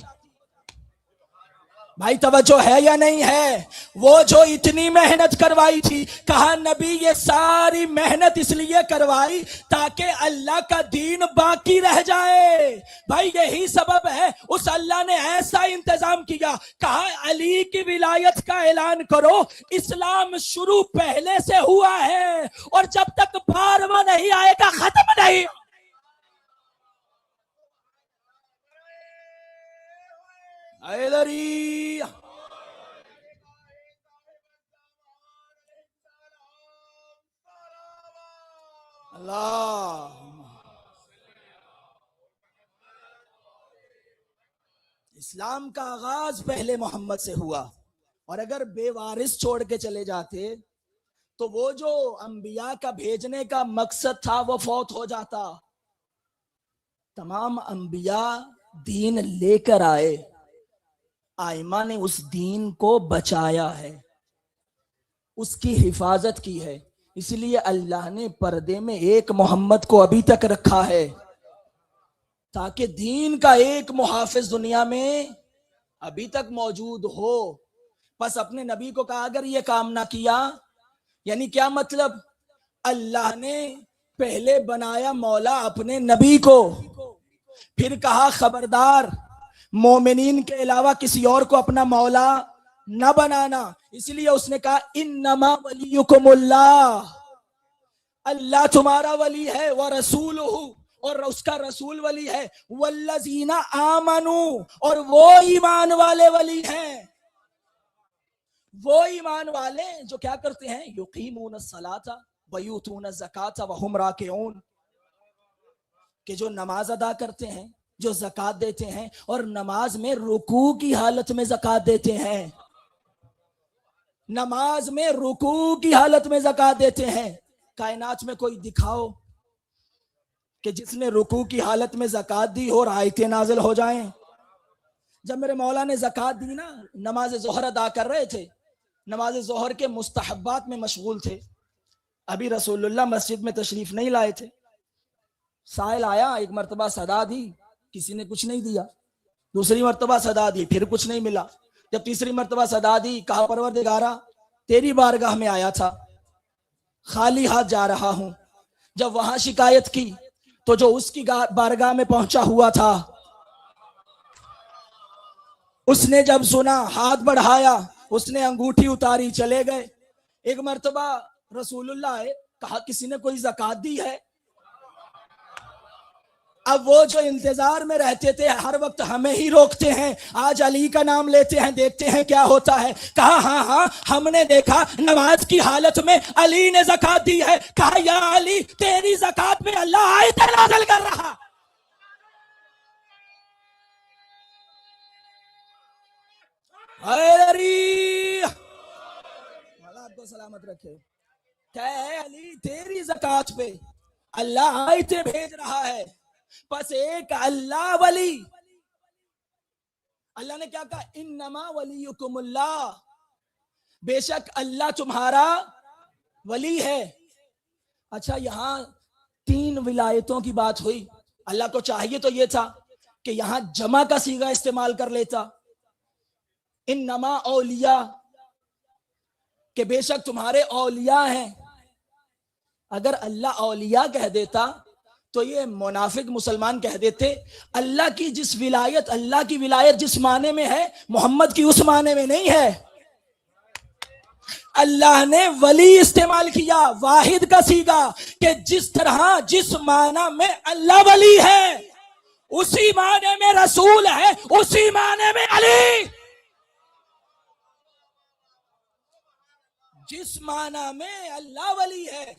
S1: بھائی توجہ ہے یا نہیں ہے؟ وہ جو اتنی محنت کروائی تھی, کہا نبی یہ ساری محنت اس لیے کروائی تاکہ اللہ کا دین باقی رہ جائے. بھائی یہی سبب ہے, اس اللہ نے ایسا انتظام کیا, کہا علی کی ولایت کا اعلان کرو. اسلام شروع پہلے سے ہوا ہے اور جب تک 12واں نہیں آئے گا ختم نہیں. حیدری اللہ. اسلام کا آغاز پہلے محمد سے ہوا, اور اگر بے وارث چھوڑ کے چلے جاتے تو وہ جو انبیاء کا بھیجنے کا مقصد تھا وہ فوت ہو جاتا. تمام انبیاء دین لے کر آئے, آئمہ نے اس دین کو بچایا ہے, اس کی حفاظت کی ہے. اس لیے اللہ نے پردے میں ایک محمد کو ابھی تک رکھا ہے تاکہ دین کا ایک محافظ دنیا میں ابھی تک موجود ہو. بس اپنے نبی کو کہا اگر یہ کام نہ کیا, یعنی کیا مطلب؟ اللہ نے پہلے بنایا مولا اپنے نبی کو, پھر کہا خبردار مومنین کے علاوہ کسی اور کو اپنا مولا نہ بنانا. اس لیے اس نے کہا انما ولیکم اللہ, اللہ تمہارا ولی ہے, ورسولہ, اور اس کا رسول ولی ہے, والذین آمنوا, اور وہ ایمان والے ولی ہیں. وہ ایمان والے جو کیا کرتے ہیں؟ یقیمون الصلاۃ ویؤتون الزکاۃ وہم راکعون, کہ جو نماز ادا کرتے ہیں, جو زکوٰۃ دیتے ہیں, اور نماز میں رکوع کی حالت میں زکوٰۃ دیتے ہیں. نماز میں رکوع کی حالت میں زکوٰۃ دیتے ہیں. کائنات میں کوئی دکھاؤ کہ جس نے رکوع کی حالت میں زکوٰۃ دی اور آیتیں نازل ہو جائیں. جب میرے مولا نے زکوٰۃ دی نا, نماز ظہر ادا کر رہے تھے, نماز ظہر کے مستحبات میں مشغول تھے, ابھی رسول اللہ مسجد میں تشریف نہیں لائے تھے. سائل آیا, ایک مرتبہ صدا دی, کسی نے کچھ نہیں دیا. دوسری مرتبہ صدا دی, پھر کچھ نہیں ملا. جب تیسری مرتبہ صدا دی, کہا پروردگارا تیری بارگاہ میں آیا تھا, خالی ہاتھ جا رہا ہوں. جب وہاں شکایت کی تو جو اس کی بارگاہ میں پہنچا ہوا تھا, اس نے جب سنا ہاتھ بڑھایا, اس نے انگوٹھی اتاری, چلے گئے. ایک مرتبہ رسول اللہ آئے, کہا کسی نے کوئی زکوٰۃ دی ہے؟ اب وہ جو انتظار میں رہتے تھے ہر وقت ہمیں ہی روکتے ہیں, آج علی کا نام لیتے ہیں, دیکھتے ہیں کیا ہوتا ہے. کہا ہاں ہاں ہم نے دیکھا نماز کی حالت میں علی نے زکوٰۃ دی ہے. کہا یا علی تیری زکوٰۃ میں اللہ آیتیں نازل کر رہا. حیدری اللہ آپ کو سلامت رکھے. کہ اے علی تیری زکات پہ اللہ آیتیں بھیج رہا ہے، پس ایک اللہ ولی، اللہ نے کیا کہا؟ انما ولیکم اللہ، بے شک اللہ تمہارا ولی ہے۔ اچھا یہاں 3 ولایتوں کی بات ہوئی، اللہ کو چاہیے تو یہ تھا کہ یہاں جمع کا صیغہ استعمال کر لیتا، انما اولیاء، کہ بے شک تمہارے اولیاء ہیں۔ اگر اللہ اولیاء کہہ دیتا تو یہ منافق مسلمان کہہ دیتے اللہ کی جس ولایت، اللہ کی ولایت جس معنی میں ہے محمد کی اس معنی میں نہیں ہے۔ اللہ نے ولی استعمال کیا، واحد کا صیغہ، کہ جس طرح جس معنی میں اللہ ولی ہے اسی معنی میں رسول ہے، اسی معنی میں علی، جس معنی میں اللہ ولی ہے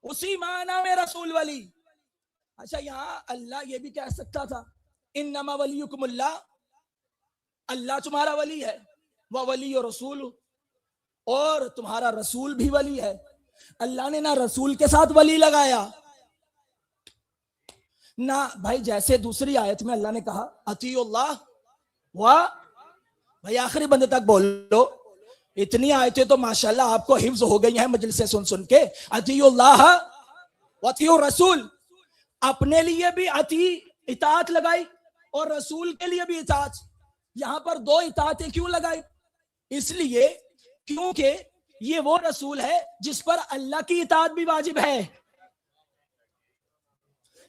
S1: اسی معنی میں رسول ولی۔ اچھا یہاں اللہ یہ بھی کہہ سکتا تھا انما ولیکم اللہ، اللہ تمہارا ولی ہے، ولی و رسول، اور تمہارا رسول بھی ولی ہے۔ اللہ نے نہ رسول کے ساتھ ولی لگایا نہ، بھائی جیسے دوسری آیت میں اللہ نے کہا اطیعوا اللہ و، بھائی آخری بندے تک بولو، اتنی آیتیں تو ماشاءاللہ آپ کو حفظ ہو گئی ہیں مجلس سے سن سن کے۔ اطیعوا اللہ و اطیعوا الرسول، اپنے لیے بھی اطاعت لگائی اور رسول کے لیے بھی اطاعت۔ یہاں پر 2 اطاعتیں کیوں لگائی؟ اس لیے کیونکہ یہ وہ رسول ہے جس پر اللہ کی اطاعت بھی واجب ہے،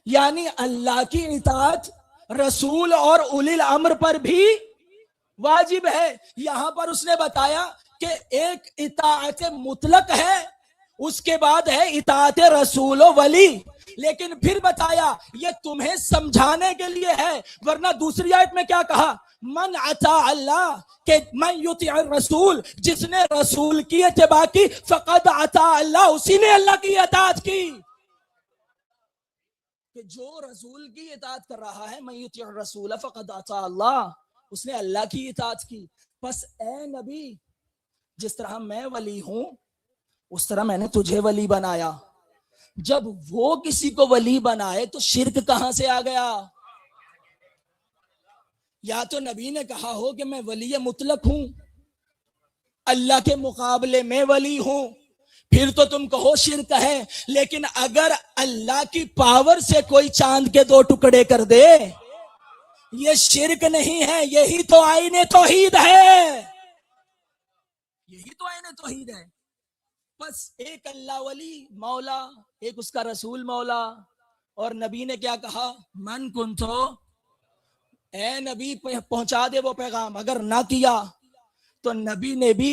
S1: یعنی اللہ کی اطاعت رسول اور اولی الامر پر بھی واجب ہے۔ یہاں پر اس نے بتایا کہ ایک اطاعت مطلق ہے، اس کے بعد ہے اطاعت رسول و ولی، لیکن پھر بتایا یہ تمہیں سمجھانے کے لیے ہے، ورنہ دوسری آیت میں کیا کہا؟ من اطاع اللہ، کہ من یطیع الرسول، جس نے رسول کی اتباع کی، فقد اطاع اللہ، اسی نے اللہ کی اطاعت کی۔ کہ جو رسول کی اطاعت کر رہا ہے، من یطیع الرسول فقد اطاع اللہ، اس نے اللہ کی اطاعت کی۔ پس اے نبی جس طرح میں ولی ہوں اس طرح میں نے تجھے ولی بنایا۔ جب وہ کسی کو ولی بنائے تو شرک کہاں سے آ گیا؟ یا تو نبی نے کہا ہو کہ میں ولی مطلق ہوں، اللہ کے مقابلے میں ولی ہوں، پھر تو تم کہو شرک ہے۔ لیکن اگر اللہ کی پاور سے کوئی چاند کے 2 ٹکڑے کر دے، یہ شرک نہیں ہے، یہی تو آئین توحید ہے، یہی تو آئین توحید ہے۔ بس ایک اللہ ولی مولا، ایک اس کا رسول مولا، اور نبی نے کیا کہا؟ من کنتو، اے نبی پہنچا دے وہ پیغام۔ اگر نہ کیا تو نبی نے بھی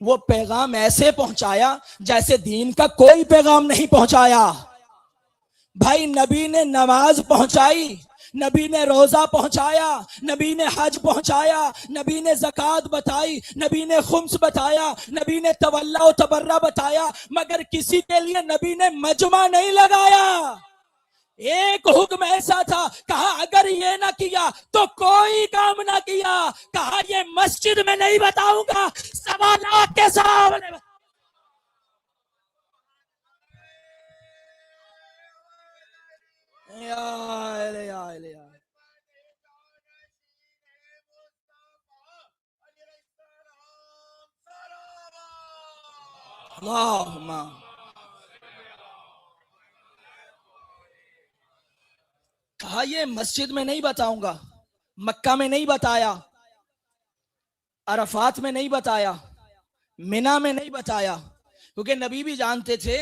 S1: وہ پیغام ایسے پہنچایا جیسے دین کا کوئی پیغام نہیں پہنچایا۔ بھائی نبی نے نماز پہنچائی، نبی نے روزہ پہنچایا، نبی نے حج پہنچایا، نبی نے زکوٰۃ بتائی، نبی نے خمس بتایا، نبی نے تولا و تبرہ بتایا، مگر کسی کے لیے نبی نے مجمع نہیں لگایا۔ ایک حکم ایسا تھا، کہا اگر یہ نہ کیا تو کوئی کام نہ کیا، کہا یہ مسجد میں نہیں بتاؤں گا، سوالات کے سامنے۔ اللہم کہا یہ مسجد میں نہیں بتاؤں گا، مکہ میں نہیں بتایا، عرفات میں نہیں بتایا، منی میں نہیں بتایا، کیونکہ نبی بھی جانتے تھے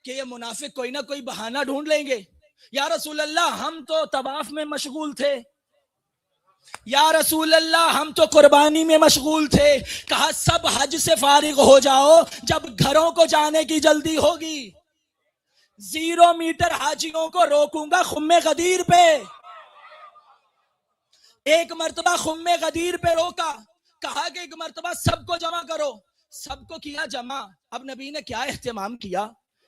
S1: کہ یہ منافق کوئی نہ کوئی بہانہ ڈھونڈ لیں گے۔ یا رسول اللہ ہم تو طواف میں مشغول تھے، یا رسول اللہ ہم تو قربانی میں مشغول تھے۔ کہا سب حج سے فارغ ہو جاؤ، جب گھروں کو جانے کی جلدی ہوگی 0 میٹر حاجیوں کو روکوں گا خم غدیر پہ۔ ایک مرتبہ خم غدیر پہ روکا، کہا کہ ایک مرتبہ سب کو جمع کرو، سب کو کیا جمع۔ اب نبی نے کیا اہتمام کیا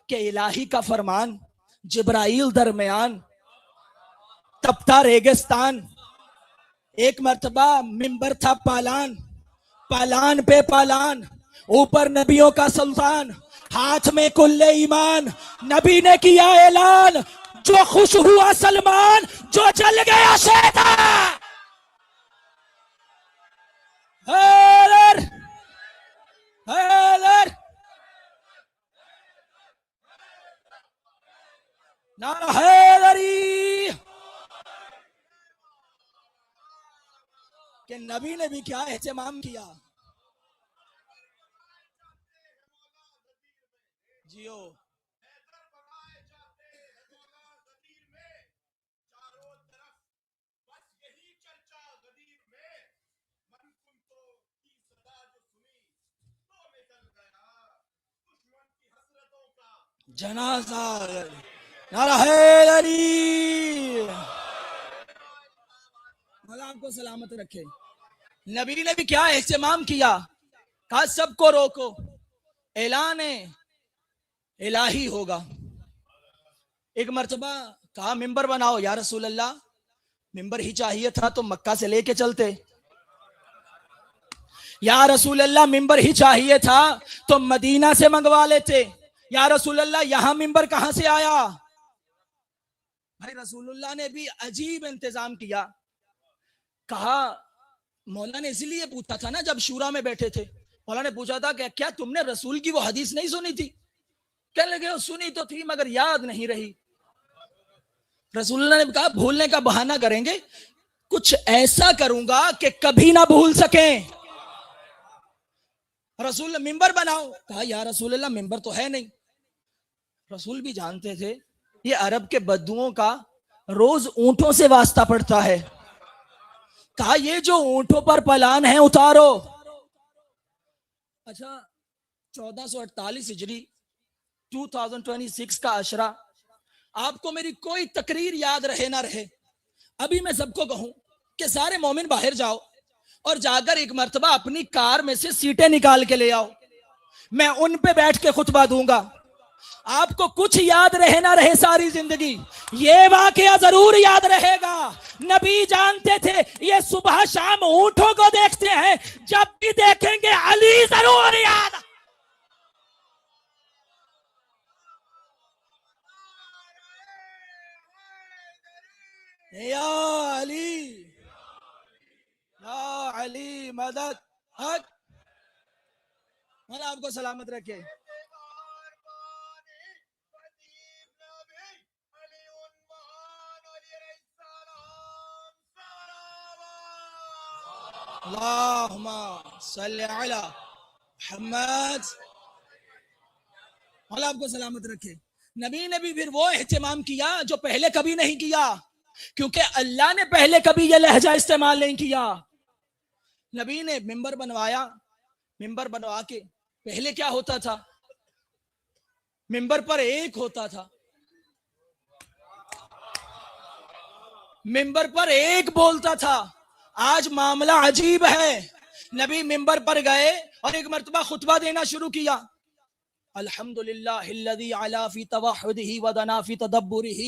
S1: کہ الہی کا فرمان، جبرائیل درمیان، تپتا ریگستان، ایک مرتبہ منبر تھا پالان، پالان پہ پالان، اوپر نبیوں کا سلطان، ہاتھ میں کل ایمان، نبی نے کیا اعلان، جو خوش ہوا سلمان، جو جل گیا شیطان. حیدر حیدر، نعرہ حیدری. کہ نبی نے بھی کیا اہتمام کیا. جیو جنازہ، نعرہ حیدری. اللہ آپ کو سلامت رکھے. نبی نے بھی کیا اہتمام کیا، کہا سب کو روکو، اعلان الہی ہوگا. ایک مرتبہ کہا ممبر بناؤ. یا رسول اللہ، ممبر ہی چاہیے تھا تو مکہ سے لے کے چلتے. یا رسول اللہ، ممبر ہی چاہیے تھا تو مدینہ سے منگوا لیتے. یا رسول اللہ، یہاں ممبر کہاں سے آیا؟ بھائی رسول اللہ نے بھی عجیب انتظام کیا. کہا مولا نے اس لیے پوچھا تھا نا، جب شورا میں بیٹھے تھے مولا نے پوچھا تھا کہ کیا تم نے رسول کی وہ حدیث نہیں سنی تھی؟ کہنے لگے سنی تو تھی مگر یاد نہیں رہی. رسول اللہ نے کہا بھولنے کا بہانہ کریں گے، کچھ ایسا کروں گا کہ کبھی نہ بھول سکیں. رسول اللہ ممبر بناؤ. کہا یا رسول اللہ ممبر تو ہے نہیں. رسول بھی جانتے تھے یہ عرب کے بدوؤں کا روز اونٹوں سے واسطہ پڑتا ہے. کہا یہ جو اونٹوں پر پلان ہے اتارو. اچھا 1448 ہجری 2026 کا عشرہ، آپ کو میری کوئی تقریر یاد رہے نہ رہے، ابھی میں سب کو کہوں کہ سارے مومن باہر جاؤ اور جا کر ایک مرتبہ اپنی کار میں سے سیٹیں نکال کے لے آؤ، میں ان پہ بیٹھ کے خطبہ دوں گا. آپ کو کچھ یاد رہے نہ رہے ساری زندگی، یہ واقعہ ضرور یاد رہے گا. نبی جانتے تھے یہ صبح شام اونٹوں کو دیکھتے ہیں، جب بھی دیکھیں گے علی ضرور یاد. یا علی، یا علی مدد حق. اللہ آپ کو سلامت رکھے. اللہم صلی علی محمد. اللہ آپ کو سلامت رکھے. نبی نے بھی پھر وہ اہتمام کیا جو پہلے کبھی نہیں کیا، کیونکہ اللہ نے پہلے کبھی یہ لہجہ استعمال نہیں کیا. نبی نے ممبر بنوایا. ممبر بنوا کے پہلے کیا ہوتا تھا، ممبر پر ایک ہوتا تھا، ممبر پر ایک بولتا تھا. آج معاملہ عجیب ہے. نبی ممبر پر گئے اور ایک مرتبہ خطبہ دینا شروع کیا. الحمدللہ الذی علا فی توحدہ ودنا فی تدبرہ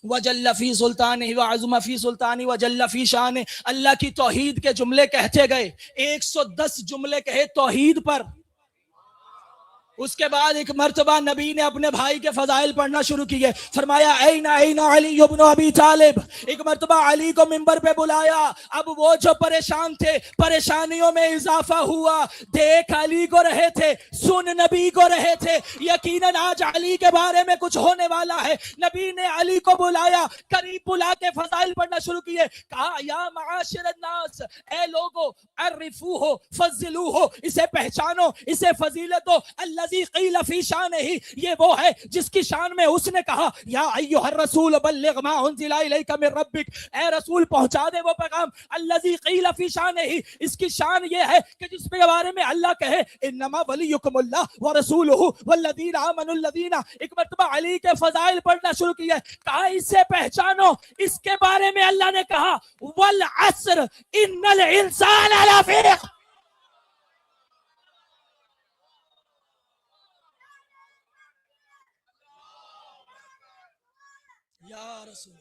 S1: وجل فی سلطانہ وعظم فی سلطانہ وجل فی شانہ. اللہ کی توحید کے جملے کہتے گئے، 110 جملے کہے توحید پر. اس کے بعد ایک مرتبہ نبی نے اپنے بھائی کے فضائل پڑھنا شروع کیے. فرمایا این علی ابن ابی طالب. ایک مرتبہ علی کو ممبر پہ بلایا. اب وہ جو پریشان تھے، پریشانیوں میں اضافہ ہوا. دیکھ علی کو رہے تھے، سن نبی کو رہے تھے، یقیناً آج علی کے بارے میں کچھ ہونے والا ہے. نبی نے علی کو بلایا، قریب بلا کے فضائل پڑھنا شروع کیے. کہا یا معاشر الناس، اے لوگو، عرفوہ فضلوہ، اسے پہچانو، اسے فضیلت دو. الذی قیل فی شانہ، یہ وہ ہے جس کی شان میں اس نے کہا یا ایھا الرسول بلغ ما انزل الیک من ربک، اے رسول پہنچا دے وہ پیغام. الذی قیل فی شانہ، اس کی شان یہ ہے کہ جس کے بارے میں اللہ کہے انما ولیکم اللہ ورسولہ والذین آمنوا الذین. ایک مرتبہ علی کے فضائل پڑھنا شروع کیے. کہا اسے پہچانو، اس کے بارے میں اللہ نے کہا والعصر ان الانسان لفی. یا رسول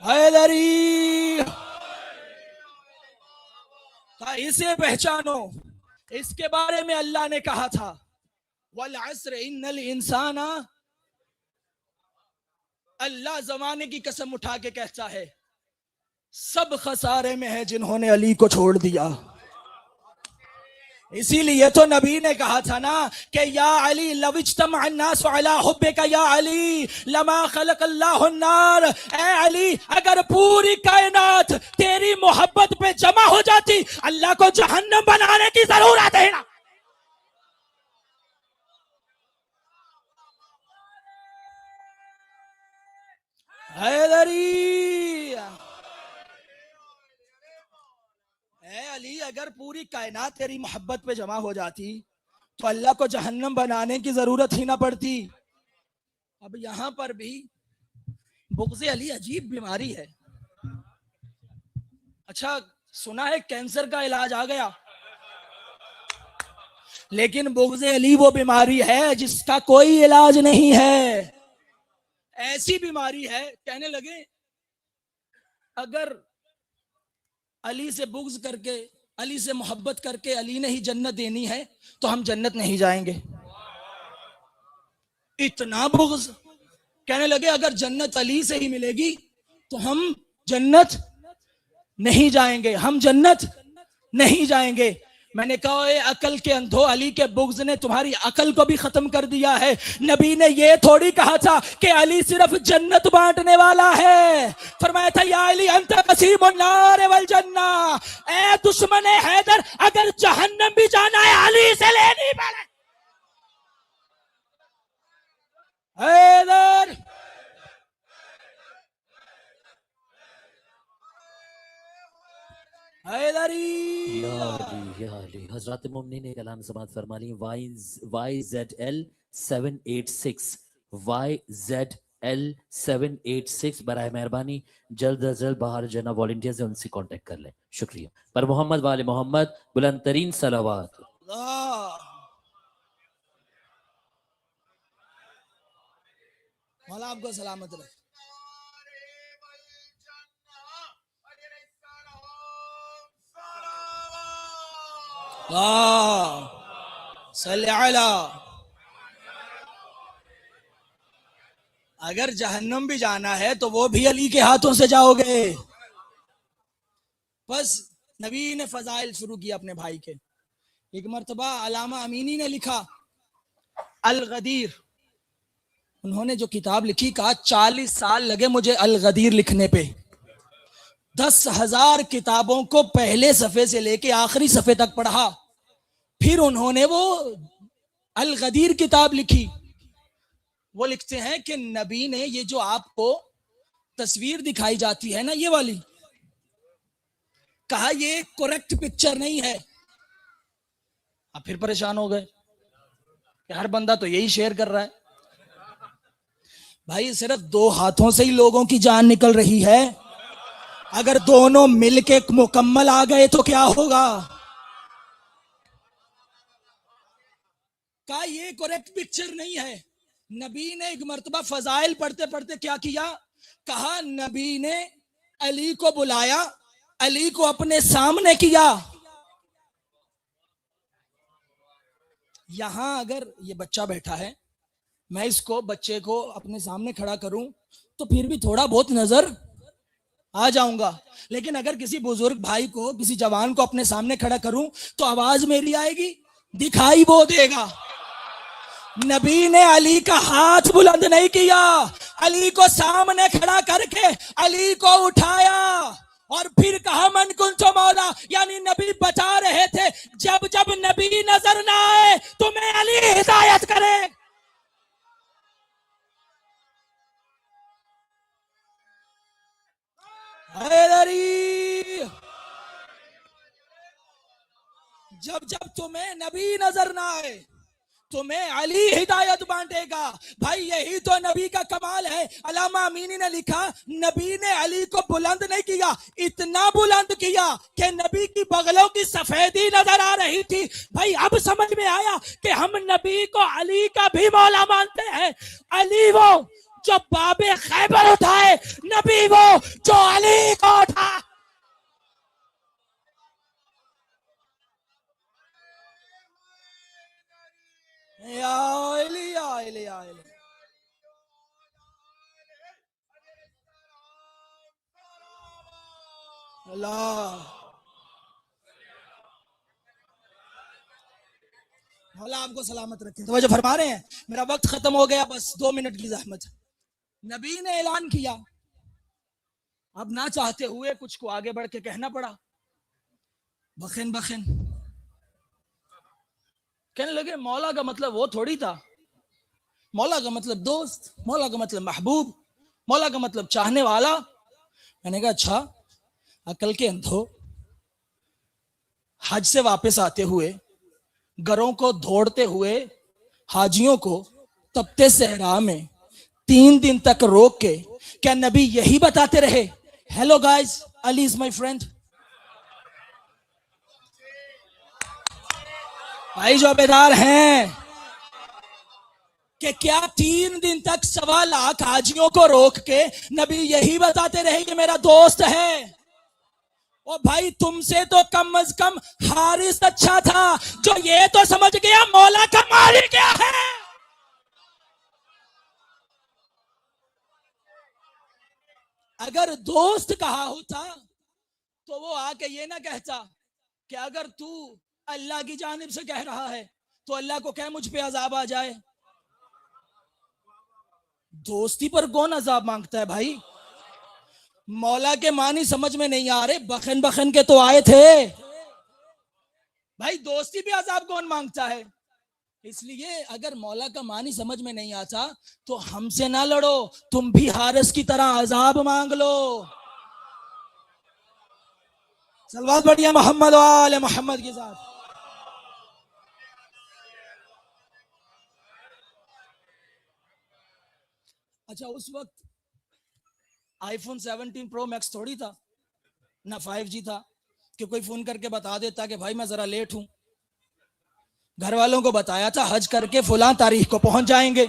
S1: حیدری، اسے پہچانو، اس کے بارے میں اللہ نے کہا تھا والعصر ان الانسان، اللہ زمانے کی قسم اٹھا کے کہتا ہے سب خسارے میں ہے جنہوں نے علی کو چھوڑ دیا. اسی لیے تو نبی نے کہا تھا نا کہ یا علی لو اجتمع الناس علی حبک یا علی لما خلق اللہ النار. اے علی اگر پوری کائنات تیری محبت پہ جمع ہو جاتی اللہ کو جہنم بنانے کی ضرورت ہے نا. حیدری، اے علی اگر پوری کائنات تیری محبت پہ جمع ہو جاتی تو اللہ کو جہنم بنانے کی ضرورت ہی نہ پڑتی. اب یہاں پر بھی بغض علی عجیب بیماری ہے. اچھا سنا ہے کینسر کا علاج آ گیا، لیکن بغض علی وہ بیماری ہے جس کا کوئی علاج نہیں ہے. ایسی بیماری ہے کہنے لگے اگر علی سے بغض کر کے، علی سے محبت کر کے علی نے ہی جنت دینی ہے تو ہم جنت نہیں جائیں گے. اتنا بغض. کہنے لگے اگر جنت علی سے ہی ملے گی تو ہم جنت نہیں جائیں گے، ہم جنت نہیں جائیں گے. میں نے کہا اے عقل کے اندھو، علی کے بغض نے تمہاری عقل کو بھی ختم کر دیا ہے. نبی نے یہ تھوڑی کہا تھا کہ علی صرف جنت بانٹنے والا ہے. فرمایا تھا یا علی انت قسیم النار والجنہ. اے دشمن حیدر اگر جہنم بھی جانا ہے علی سے لینی پڑے. حیدر حیدری.
S2: یا علی یا علی. حضرات مومنین ایک اعلان سماعت فرما لیں. YZL 786 YZL 786 برائے مہربانی جلد از جلد باہر جانا والنٹیئرز ہیں ان سے کانٹیکٹ کر لیں. شکریہ. پر محمد وال محمد بلند ترین صلوات.
S1: اللہ مولا آپ کو سلامت رکھے. صلی علی. اگر جہنم بھی جانا ہے تو وہ بھی علی کے ہاتھوں سے جاؤ گے. بس نبی نے فضائل شروع کیا اپنے بھائی کے. ایک مرتبہ علامہ امینی نے لکھا الغدیر، انہوں نے جو کتاب لکھی کہا 40 سال لگے مجھے الغدیر لکھنے پہ. 10,000 کتابوں کو پہلے صفحے سے لے کے آخری صفحے تک پڑھا، پھر انہوں نے وہ الغدیر کتاب لکھی. وہ لکھتے ہیں کہ نبی نے یہ جو آپ کو تصویر دکھائی جاتی ہے نا یہ والی، کہا یہ کریکٹ پکچر نہیں ہے. اب پھر پریشان ہو گئے کہ ہر بندہ تو یہی شیئر کر رہا ہے. بھائی صرف 2 ہاتھوں سے ہی لوگوں کی جان نکل رہی ہے، اگر دونوں مل کے مکمل آ گئے تو کیا ہوگا. کہا یہ کریکٹ پکچر نہیں ہے. نبی نے ایک مرتبہ فضائل پڑھتے پڑھتے کیا کیا، کہا نبی نے علی کو بلایا، علی کو اپنے سامنے کیا. یہاں اگر یہ بچہ بیٹھا ہے، میں اس کو بچے کو اپنے سامنے کھڑا کروں تو پھر بھی تھوڑا بہت نظر آ جاؤں گا، لیکن اگر کسی بزرگ بھائی کو، کسی جوان کو اپنے سامنے کھڑا کروں تو آواز میری آئے گی، دکھائی وہ دے گا. نبی نے علی کا ہاتھ بلند نہیں کیا، علی کو سامنے کھڑا کر کے علی کو اٹھایا اور پھر کہا من کنت مولا. یعنی نبی بتا رہے تھے جب جب نبی نظر نہ آئے تمہیں علی ہدایت کرے. حیدری جب جب تمہیں نبی نظر نہ آئے تمہیں علی ہدایت بانٹے گا. بھائی یہی تو نبی کا کمال ہے. علامہ امینی نے لکھا نبی نے علی کو بلند نہیں کیا، اتنا بلند کیا کہ نبی کی بغلوں کی سفیدی نظر آ رہی تھی. بھائی اب سمجھ میں آیا کہ ہم نبی کو علی کا بھی مولا مانتے ہیں. علی وہ جو باب خیبر اٹھائے، نبی وہ جو علی کو اٹھا. یا علی یا علی یا علی. اللہ مولا آپ کو سلامت رکھے. توجہ فرما رہے ہیں. میرا وقت ختم ہو گیا, بس 2 منٹ کی زحمت. نبی نے اعلان کیا, اب نہ چاہتے ہوئے کچھ کو آگے بڑھ کے کہنا پڑا. بخن بخن کہنے لگے مولا کا مطلب وہ تھوڑی تھا, مولا کا مطلب دوست, مولا کا مطلب محبوب, مولا کا مطلب چاہنے والا. میں نے کہا اچھا, عقل کے اندھو, حج سے واپس آتے ہوئے گھروں کو دوڑتے ہوئے حاجیوں کو تپتے صحرا میں 3 دن تک روک کے کیا نبی یہی بتاتے رہے, hello guys, Ali is my friend? بھائی جو بیدار ہیں کہ کیا 3 دن تک 1.25 لاکھ حاجیوں کو روک کے نبی یہی بتاتے رہے کہ میرا دوست ہے؟ اور بھائی تم سے تو کم از کم حارث اچھا تھا جو یہ تو سمجھ گیا مولا کا مالک کیا ہے. اگر دوست کہا ہوتا تو وہ آ کے یہ نہ کہتا کہ اگر تو اللہ کی جانب سے کہہ رہا ہے تو اللہ کو کہ مجھ پہ عذاب آ جائے. دوستی پر کون عذاب مانگتا ہے بھائی؟ مولا کے معنی سمجھ میں نہیں آ رہے, بخن بخن کے تو آئے تھے بھائی. دوستی پہ عذاب کون مانگتا ہے؟ اس لیے اگر مولا کا معنی سمجھ میں نہیں آتا تو ہم سے نہ لڑو, تم بھی حارث کی طرح عذاب مانگ لو. صلوات پڑھیے محمد و آل محمد کے ساتھ. اچھا اس وقت آئی فون 17 پرو میکس تھوڑی تھا, نہ 5G تھا کہ کوئی فون کر کے بتا دیتا کہ بھائی میں ذرا لیٹ ہوں. گھر والوں کو بتایا تھا حج کر کے فلاں تاریخ کو پہنچ جائیں گے.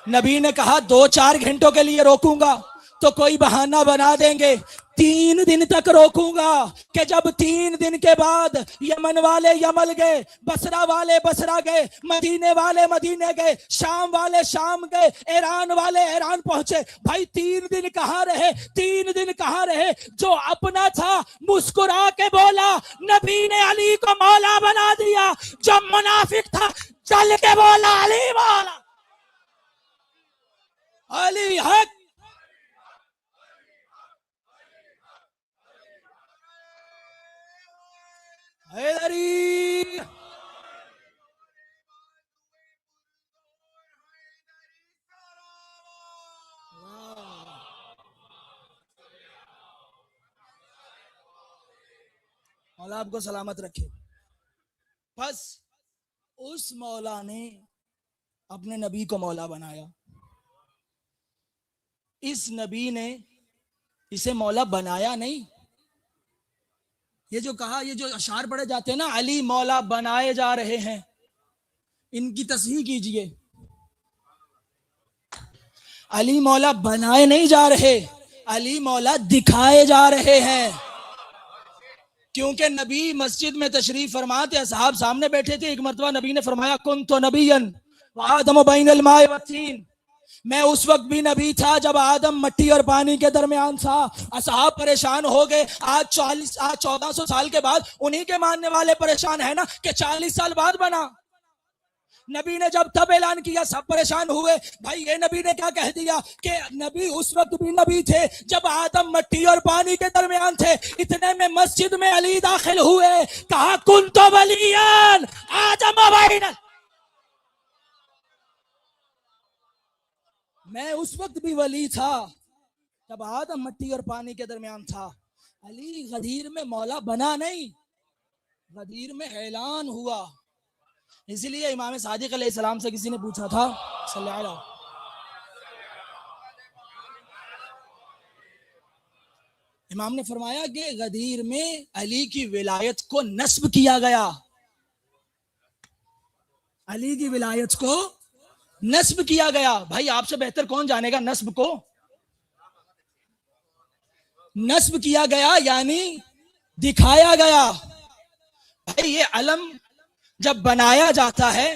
S1: نبی نے کہا 2-4 گھنٹوں کے لیے روکوں گا تو کوئی بہانہ بنا دیں گے, 3 دن تک روکوں گا کہ جب 3 دن کے بعد یمن والے یمن گئے, بصرہ والے بصرہ گئے, مدینے والے مدینے گئے, شام والے شام گئے, ایران والے ایران پہنچے. بھائی 3 دن کہاں رہے, 3 دن کہاں رہے؟ جو اپنا تھا مسکرا کے بولا, نبی نے علی کو مولا بنا دیا. جو منافق تھا چل کے بولا علی مولا, علی حق. حیدری مولا آپ کو سلامت رکھے. بس اس مولا نے اپنے نبی کو مولا بنایا. اس نبی نے اسے مولا بنایا نہیں. یہ جو کہا, یہ جو اشعار پڑھے جاتے ہیں نا, علی مولا بنائے جا رہے ہیں, ان کی تصحیح کیجئے. علی مولا بنائے نہیں جا رہے, علی مولا دکھائے جا رہے ہیں. کیونکہ نبی مسجد میں تشریف فرما تھے, اصحاب سامنے بیٹھے تھے. ایک مرتبہ نبی نے فرمایا کن تو نبیًا وآدم بین الماء والطین, میں اس وقت بھی نبی تھا جب آدم مٹی اور پانی کے درمیان تھا. اصحاب پریشان ہو گئے. آج 1400 سال کے بعد انہی کے ماننے والے پریشان ہیں نا کہ 40 سال بعد بنا. نبی نے جب تب اعلان کیا سب پریشان ہوئے. بھائی یہ نبی نے کیا کہہ دیا کہ نبی اس وقت بھی نبی تھے جب آدم مٹی اور پانی کے درمیان تھے. اتنے میں مسجد میں علی داخل ہوئے, کہا کنت ولیان آدم بین, میں اس وقت بھی ولی تھا جب آدم مٹی اور پانی کے درمیان تھا. علی غدیر میں مولا بنا نہیں, غدیر میں اعلان ہوا. اسی لیے امام صادق علیہ السلام سے کسی نے پوچھا تھا صلی اللہ علیہ وسلم, امام نے فرمایا کہ غدیر میں علی کی ولایت کو نسب کیا گیا. علی کی ولایت کو نسب کیا گیا. بھائی آپ سے بہتر کون جانے گا نسب کو؟ نسب کیا گیا یعنی دکھایا گیا. بھائی یہ علم جب بنایا جاتا ہے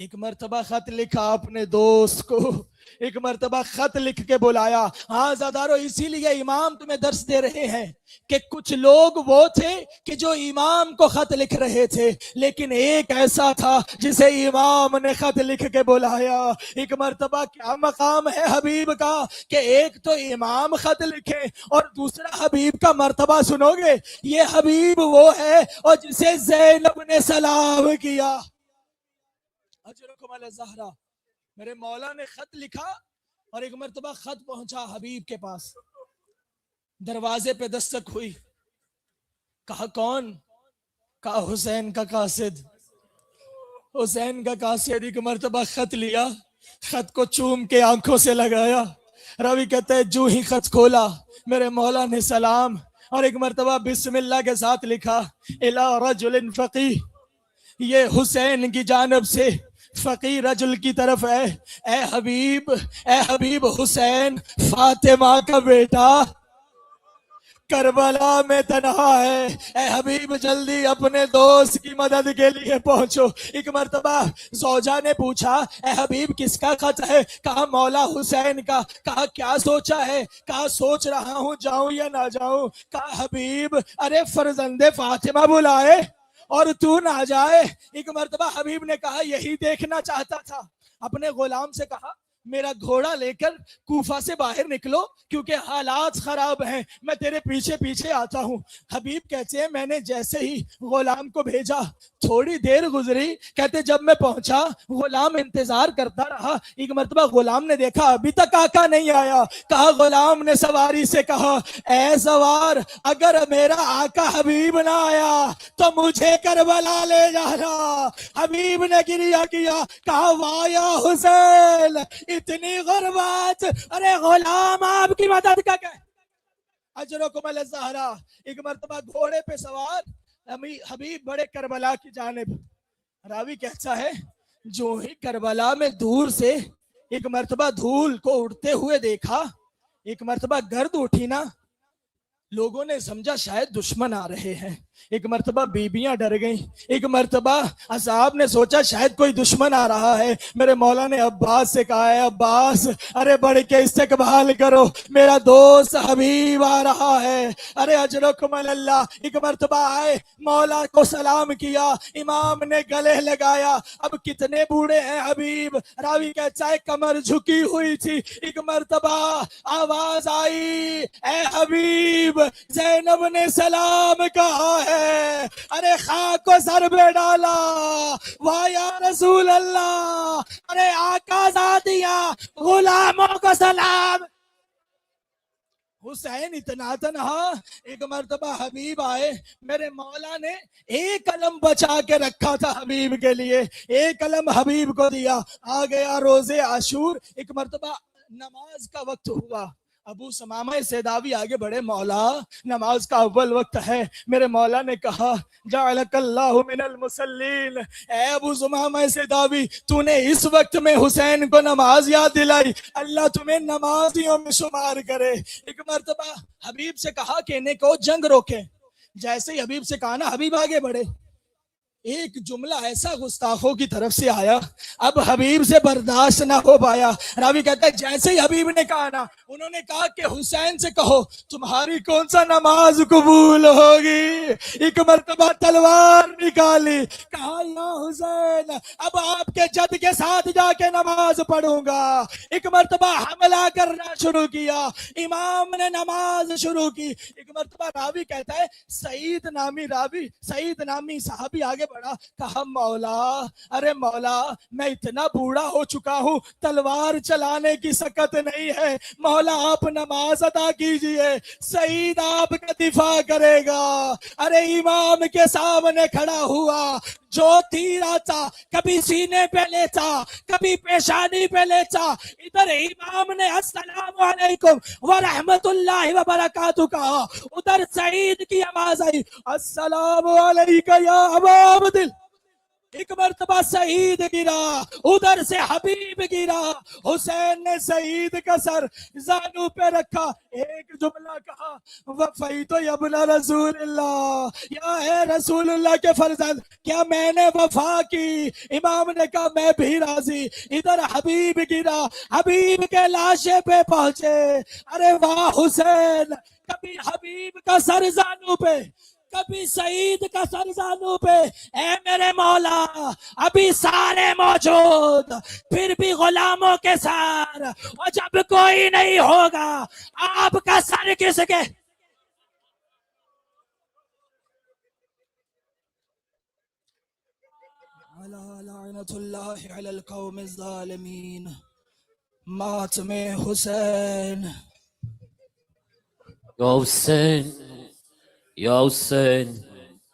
S1: ایک مرتبہ خط لکھا اپنے دوست کو, ایک مرتبہ خط لکھ کے بلایا. ہاں زادارو, اسی لیے امام تمہیں درس دے رہے ہیں کہ کچھ لوگ وہ تھے کہ جو امام کو خط لکھ رہے تھے, لیکن ایک ایسا تھا جسے امام نے خط لکھ کے بلایا. ایک مرتبہ کیا مقام ہے حبیب کا کہ ایک تو امام خط لکھے اور دوسرا حبیب کا مرتبہ سنو گے. یہ حبیب وہ ہے اور جسے زینب نے سلام کیا. اجرکم علی الزہرا. میرے مولا نے خط لکھا اور ایک مرتبہ خط پہنچا حبیب کے پاس. دروازے پہ دستک ہوئی. کہا کون؟ کہا حسین کا قاصد. حسین کا قاصد. ایک مرتبہ خط لیا, خط کو چوم کے آنکھوں سے لگایا. راوی کہتے ہیں جو ہی خط کھولا میرے مولا نے سلام اور ایک مرتبہ بسم اللہ کے ساتھ لکھا الی رجل فقیہ. یہ حسین کی جانب سے فقیر رجل کی طرف ہے. اے حبیب حسین فاطمہ کا بیٹا کربلا میں تنہا ہے. اے حبیب جلدی اپنے دوست کی مدد کے لیے پہنچو. ایک مرتبہ زوجہ نے پوچھا اے حبیب کس کا خط ہے؟ کہا مولا حسین کا. کہا کیا سوچا ہے؟ کہا سوچ رہا ہوں جاؤں یا نہ جاؤں. کہا حبیب ارے فرزند فاطمہ بلائے اور تو نہ جائے. ایک مرتبہ حبیب نے کہا یہی دیکھنا چاہتا تھا. اپنے غلام سے کہا میرا گھوڑا لے کر کوفہ سے باہر نکلو کیونکہ حالات خراب ہیں, میں تیرے پیچھے پیچھے آتا ہوں. حبیب کہتے ہیں میں نے جیسے ہی غلام کو بھیجا تھوڑی دیر گزری, کہتے جب میں پہنچا غلام انتظار کرتا رہا. ایک مرتبہ غلام نے دیکھا ابھی تک آقا نہیں آیا. کہا غلام نے سواری سے کہا اے سوار اگر میرا آقا حبیب نہ آیا تو مجھے کربلا لے جانا. حبیب نے گریہ کیا. کہا واہ یا حسین اتنی غربت, ارے غلام آپ کی مدد کا کہ اجرکم علی الزہرا. ایک مرتبہ گھوڑے پہ سوار حبیب بڑے کربلا کی جانب. راوی کہتا ہے جو ہی کربلا میں دور سے ایک مرتبہ دھول کو اڑتے ہوئے دیکھا, ایک مرتبہ گرد اٹھی نا, لوگوں نے سمجھا شاید دشمن آ رہے ہیں. ایک مرتبہ بیبیاں ڈر گئیں. ایک مرتبہ اصحاب نے سوچا شاید کوئی دشمن آ رہا ہے. میرے مولا نے عباس سے کہا ہے عباس ارے بڑھ کے استقبال کرو, میرا دوست حبیب آ رہا ہے. ارے اجرکم علی اللہ. ایک مرتبہ آئے, مولا کو سلام کیا, امام نے گلے لگایا. اب کتنے بوڑھے ہیں حبیب. راوی کہتا ہے کمر جھکی ہوئی تھی. ایک مرتبہ آواز آئی اے حبیب زینب نے سلام کہا ہے. ارے خاک کو سر پہ ڈالا. واہ یا رسول اللہ, ارے آقا زادیاں غلاموں کو سلام. حسین اتنا تنہا. ایک مرتبہ حبیب آئے, میرے مولا نے ایک قلم بچا کے رکھا تھا حبیب کے لیے, ایک قلم حبیب کو دیا. آ گیا روزے عاشور. ایک مرتبہ نماز کا وقت ہوا. ابو سمامہ سیداوی آگے بڑھے, مولا نماز کا اول وقت ہے. میرے مولا نے کہا جعلک اللہ من المصلین. اے ابو سمامہ سیداوی تو نے اس وقت میں حسین کو نماز یاد دلائی, اللہ تمہیں نمازیوں میں شمار کرے. ایک مرتبہ حبیب سے کہا کہ انہیں کو جنگ روکے. جیسے ہی حبیب سے کہا نا حبیب آگے بڑھے, ایک جملہ ایسا گستاخوں کی طرف سے آیا, اب حبیب سے برداشت نہ ہو پایا. راوی کہتا ہے جیسے ہی حبیب نے کہا نا, انہوں نے کہا کہ حسین سے کہو تمہاری کون سا نماز قبول ہوگی. ایک مرتبہ تلوار نکالی, کہا یا حسین اب آپ کے جد کے ساتھ جا کے نماز پڑھوں گا. ایک مرتبہ حملہ کرنا شروع کیا, امام نے نماز شروع کی. ایک مرتبہ راوی کہتا ہے سعید نامی صحابی آگے بڑا, کہا مولا ارے مولا میں اتنا بوڑھا ہو چکا ہوں, تلوار چلانے کی سکت نہیں ہے, مولا آپ نماز ادا کیجئے, سعید آپ کا دفاع کرے گا. ارے امام کے سامنے کھڑا ہوا, جو تیر آتا کبھی سینے پہ لیتا کبھی پیشانی پہ لیتا. ادھر امام نے السلام علیکم ورحمت اللہ وبرکاتہ کہا, ادھر سعید کی آواز آئی السلام علیکم یا ابا عبداللہ. ایک مرتبہ سعید گرا، ادھر سے حبیب گرا، حسین نے سعید کا سر زانو پہ رکھا، ایک جملہ کہا وفیت ابن رسول اللہ، یا اے رسول اللہ کے فرزند کیا میں نے وفا کی؟ امام نے کہا میں بھی راضی۔ ادھر حبیب گرا، حبیب کے لاشے پہ پہنچے، ارے واہ حسین، کبھی حبیب کا سر زانو پہ، کبھی سعید کا سر زانو پہ، اے میرے مولا ابھی سارے موجود، پھر بھی غلاموں کے سر، اور جب کوئی نہیں ہوگا آپ کا سر کس کے؟ لعنت اللہ علی القوم الظالمین، ماتم حسین۔
S2: یا حسین، یا حسین،